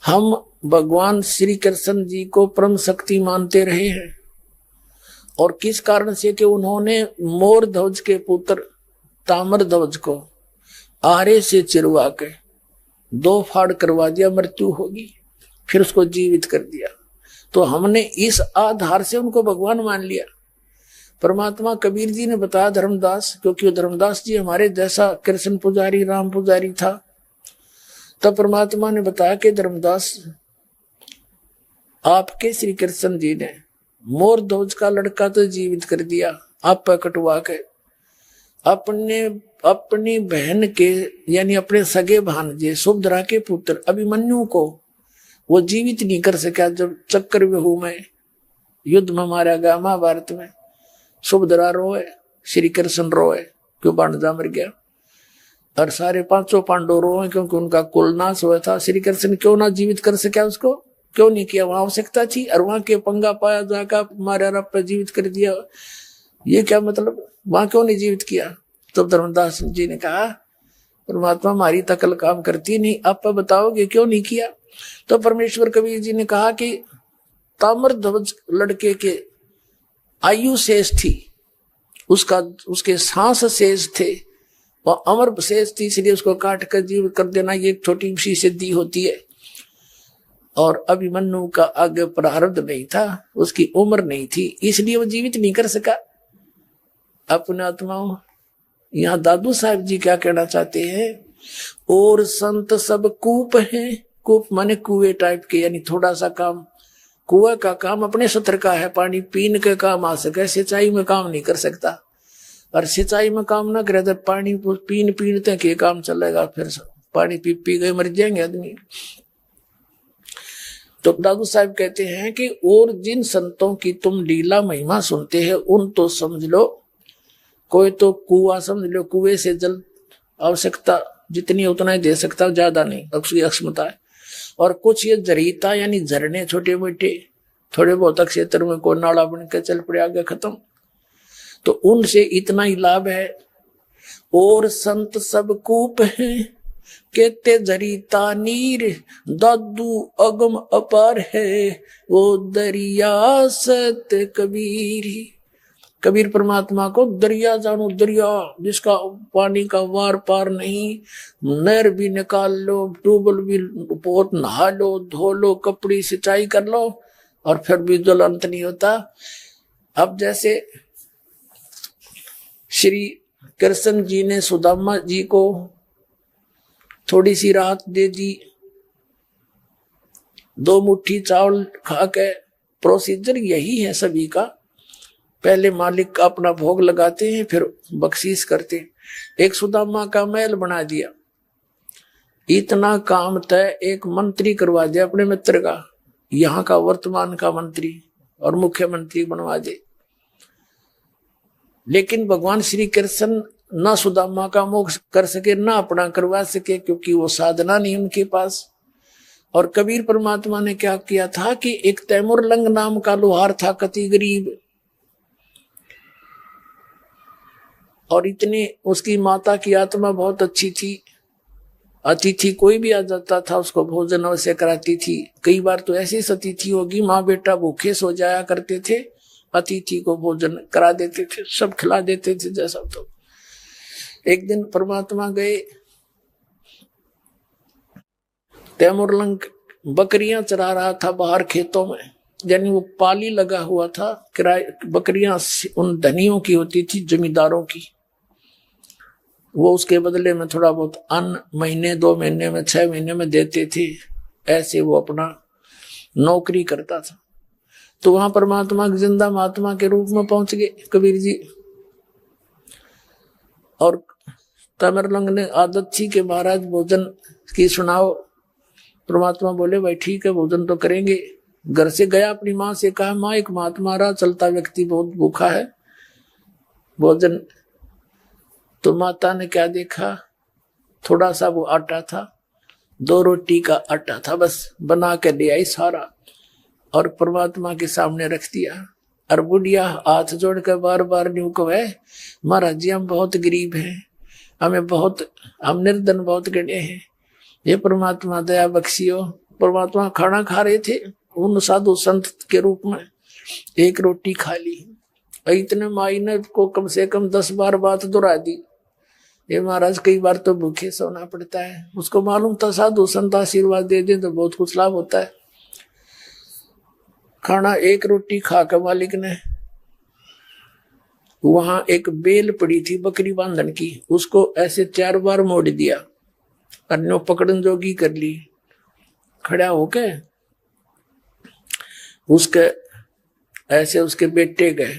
हम भगवान श्री कृष्ण जी को परम शक्ति मानते रहे हैं, और किस कारण से कि उन्होंने मोर ध्वज के पुत्र ताम्र ध्वज को आरे से चिरवा के 2 फाड़ करवा दिया, मृत्यु होगी, फिर उसको जीवित कर दिया। तो हमने इस आधार से उनको भगवान मान लिया। परमात्मा कबीर जी ने बताया धर्मदास, क्योंकि वो धर्मदास जी हमारे जैसा कृष्ण पुजारी राम पुजारी था, तब परमात्मा ने बताया कि धर्मदास आपके श्री कृष्ण जी ने मोर ध्वज का लड़का तो जीवित कर दिया, आप पर कटवा के अपनी बहन के यानी अपने सगे भांजे सुभद्रा के पुत्र अभिमन्यु को वो जीवित नहीं कर सका। जब चक्रव्यूह में युद्ध में मारा गया महाभारत में, सुभद्रा रोए, श्री कृष्ण रोए क्यों भांजा मर गया, और सारे 5 पांडव रोए क्योंकि उनका कुल नाश हुआ था। श्री कृष्ण क्यों ना जीवित कर सका, उसको क्यों नहीं किया, वहां आवश्यकता थी, और वहां के पंगा पाया जाकर मारा रब पर जीवित कर दिया, ये क्या मतलब, वहां क्यों नहीं जीवित किया। तो धर्मदास जी ने कहा परमात्मा हमारी तकल काम करती नहीं, आप बताओगे क्यों नहीं किया। तो परमेश्वर कबीर जी ने कहा कि ताम्र ध्वज लड़के के आयु शेष थी, उसके सांस शेष थे, और अमर शेष थी, इसलिए उसको काट कर जीवित कर देना ये एक छोटी सी सिद्धि होती है। और अभिमन्यु का आगे प्रारब्ध नहीं था, उसकी उम्र नहीं थी, इसलिए वो जीवित नहीं कर सका। अपने आत्माओं, यहाँ दादू साहब जी क्या कहना चाहते हैं, और संत सब कूप हैं, कूप माने कुएं टाइप के, यानी थोड़ा सा काम, कुएं का काम अपने सत्र का है, पानी पीने के काम आ सके, सिंचाई में काम नहीं कर सकता, और सिंचाई में काम ना करे तो पानी पीन तक ये काम चलेगा, फिर पानी पी गए मर जाएंगे आदमी। तो दादू साहब कहते हैं कि और जिन संतों की तुम लीला महिमा सुनते हैं, उन तो समझ लो, कोई तो कुआं समझ लो, कुएं से जल आवश्यकता जितनी उतना ही दे सकता, ज्यादा नहीं, उसकी अक्षमता है। और कुछ ये जरीता यानी झरने छोटे मोटे थोड़े बहुत क्षेत्र में कोई नाला बन के चल पड़े आगे खत्म, तो उनसे इतना ही लाभ है। और संत सब कूप हैं केते जरीता नीर, दादू अगम अपार है वो दरिया सत कबीर। कबीर परमात्मा को दरिया जानो, दरिया जिसका पानी का वार पार नहीं, नहर भी निकाल लो, ट्यूबवेल भी बहुत नहा लो, धो लो, कपड़ी सिंचाई कर लो, और फिर भी जल अंत नहीं होता। अब जैसे श्री कृष्ण जी ने सुदामा जी को थोड़ी सी राहत दे दी, 2 मुट्ठी चावल खा के, प्रोसीजर यही है सभी का, पहले मालिक का अपना भोग लगाते हैं, फिर बख्शीश करते हैं। एक सुदामा का महल बना दिया, इतना काम तय एक मंत्री करवा दिया अपने मित्र का, यहाँ का वर्तमान का मंत्री और मुख्यमंत्री बनवा दे। लेकिन भगवान श्री कृष्ण ना सुदामा का मोक्ष कर सके, ना अपना करवा सके, क्योंकि वो साधना नहीं उनके पास। और कबीर परमात्मा ने क्या किया था कि एक तैमुरलंग नाम का लोहार था, कति गरीब, और इतने उसकी माता की आत्मा बहुत अच्छी थी, अतिथि कोई भी आ जाता था उसको भोजन अवश्य कराती थी। कई बार तो ऐसी अतिथि होगी माँ बेटा भूखे सो जाया करते थे, अतिथि को भोजन करा देते थे, सब खिला देते थे जैसा। तो एक दिन परमात्मा गए, तैमुरलंग बकरियां चरा रहा था बाहर खेतों में, यानी वो पाली लगा हुआ था, किराए बकरियां उन धनियों की होती थी, जमींदारों की, वो उसके बदले में थोड़ा बहुत अन्न महीने 2 महीने में 6 महीने में देते थे, ऐसे वो अपना नौकरी करता था। तो वहां परमात्मा जिंदा महात्मा के रूप में पहुंच गए कबीर जी। और तमरलंग ने आदत थी कि महाराज भोजन की सुनाओ। परमात्मा बोले भाई ठीक है भोजन तो करेंगे। घर से गया, अपनी माँ से कहा माँ एक महात्मा रहा चलता व्यक्ति बहुत भूखा है, भोजन। तो माता ने क्या देखा, थोड़ा सा वो आटा था, 2 रोटी का आटा था, बस बना के ले आई सारा और परमात्मा के सामने रख दिया। और बुढ़िया हाथ जोड़कर बार बार न्यू कहे महाराज जी हम बहुत गरीब हैं, हम निर्धन बहुत गणे हैं, ये परमात्मा दया बख्शियो। परमात्मा खाना खा रहे थे उन साधु संत के रूप में, 1 रोटी खा ली। इतने माई ने को कम से कम 10 बार बात दोहरा दी, ये महाराज कई बार तो भूखे सोना पड़ता है। उसको मालूम था साधु संत आशीर्वाद दे दे तो बहुत कुछ लाभ होता है। खाना 1 रोटी खाकर मालिक ने, वहां एक बेल पड़ी थी बकरी बांधन की, उसको ऐसे 4 बार मोड़ दिया, अन्यों पकड़न जोगी कर ली। खड़ा होके उसके ऐसे उसके बेटे गए,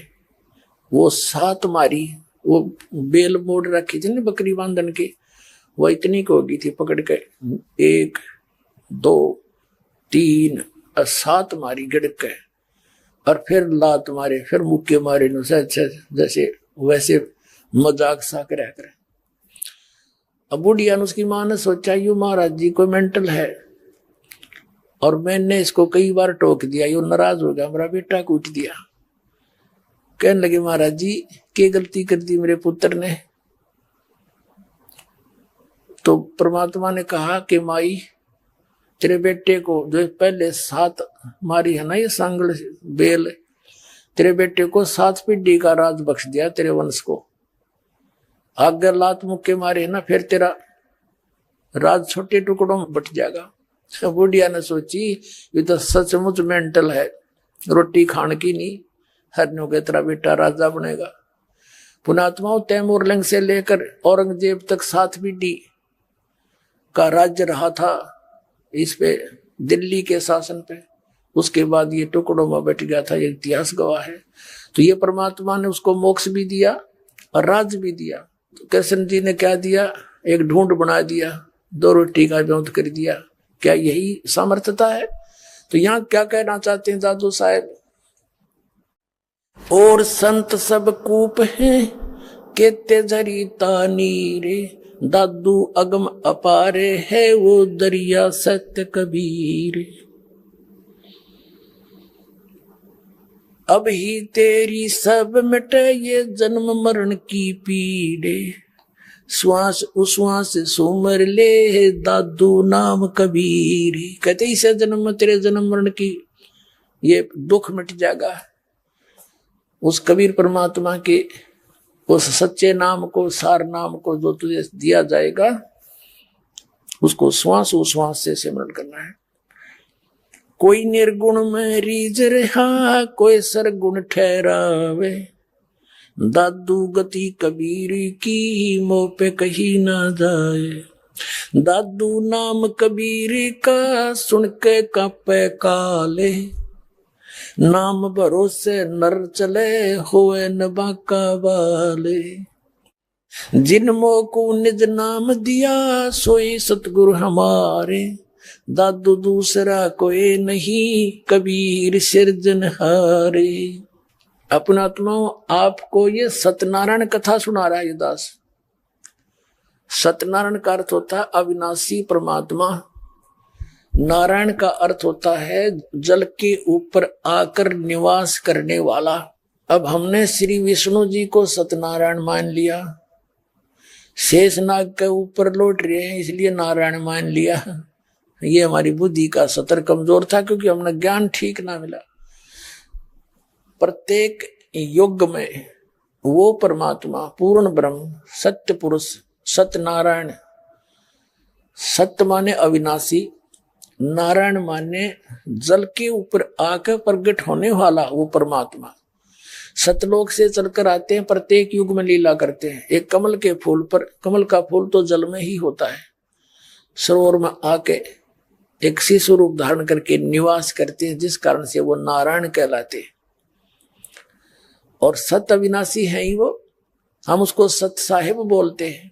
वो 7 मारी, वो बेल मोड़ रखी थी ना बकरी बांधन की, वो इतनी को होगी थी, पकड़ के 1 2 3 और 7 मारी गिड़क के, और फिर लात मारे, फिर मुक्के मारे, जैसे वैसे मजाक सा कर। अब बुढ़िया ने उसकी माँ ने सोचा यू महाराज जी को मेंटल है, और मैंने इसको कई बार टोक दिया, यू नाराज हो गया, मेरा बेटा कूट दिया। कहने लगे महाराज जी क्या गलती कर दी मेरे पुत्र ने। तो परमात्मा ने कहा कि माई तेरे बेटे को जो पहले 7 मारी है ना ये सांगल बेल, तेरे बेटे को 7 पीढ़ी का राज बख्श दिया तेरे वंश को। आगे लात मुक्के मारे ना फिर तेरा राज छोटे टुकड़ों में बट जाएगा। बुढ़िया ने सोची ये तो सचमुच मेंटल है, रोटी खान की नहीं, हरनों के तेरा बेटा राजा बनेगा। पुणात्माओं तैमूरलंग से लेकर औरंगजेब तक 7 पीढ़ी का राज्य रहा था इस पे, दिल्ली के शासन पे। उसके बाद ये टुकड़ों में बैठ गया था, ये इतिहास गवाह है। तो ये परमात्मा ने उसको मोक्ष भी दिया और राज भी दिया। तो कृष्ण जी ने क्या दिया, एक ढूंढ बना दिया, 2 रोटी का व्योत कर दिया। क्या यही सामर्थ्यता है? तो यहाँ क्या कहना चाहते हैं दादू साहब, और संत सब कूप हैं केते जरी तानीरे, दादू अगम अपारे है वो दरिया सत्य कबीर। अब ही तेरी सब मिटे ये जन्म मरण की पीड़े, श्वास उश्वास सुमर ले दादू नाम कबीर। कहते इसे जन्म में तेरे जन्म मरण की ये दुख मिट जाएगा। उस कबीर परमात्मा के उस सच्चे नाम को, सार नाम को जो तुझे दिया जाएगा, उसको श्वास उश्वास से सिमरण करना है। कोई निर्गुण में रीझ रहा, कोई सरगुण ठहरावे, दादू गति कबीर की मोह पे कहीं ना जाए। दादू नाम कबीर का सुन के कांपे काले, नाम भरोसे नर चले होए न बाका वाले। जिन मोह को निज नाम दिया सोई सतगुरु हमारे, दादू दूसरा कोई नहीं कबीर सिरजनहारे। अपना आत्माओं आपको ये सत्यनारायण कथा सुना रहा है ये दास। सत्यनारायण का अर्थ होता है अविनाशी परमात्मा, नारायण का अर्थ होता है जल के ऊपर आकर निवास करने वाला। अब हमने श्री विष्णु जी को सत्यनारायण मान लिया, शेषनाग के ऊपर लौट रहे हैं इसलिए नारायण मान लिया। ये हमारी बुद्धि का सतर कमजोर था क्योंकि हमने ज्ञान ठीक ना मिला। प्रत्येक युग में वो परमात्मा पूर्ण ब्रह्म सत्य पुरुष सत्यनारायण, सत्य माने अविनाशी, नारायण माने जल के ऊपर आकर प्रकट होने वाला वो परमात्मा। सतलोक से चलकर आते हैं, प्रत्येक युग में लीला करते हैं। एक कमल के फूल पर, कमल का फूल तो जल में ही होता है, सरोवर में आके एक शिशु रूप धारण करके निवास करते हैं, जिस कारण से वो नारायण कहलाते हैं। और सत्य अविनाशी है ही वो, हम उसको सत साहिब बोलते हैं।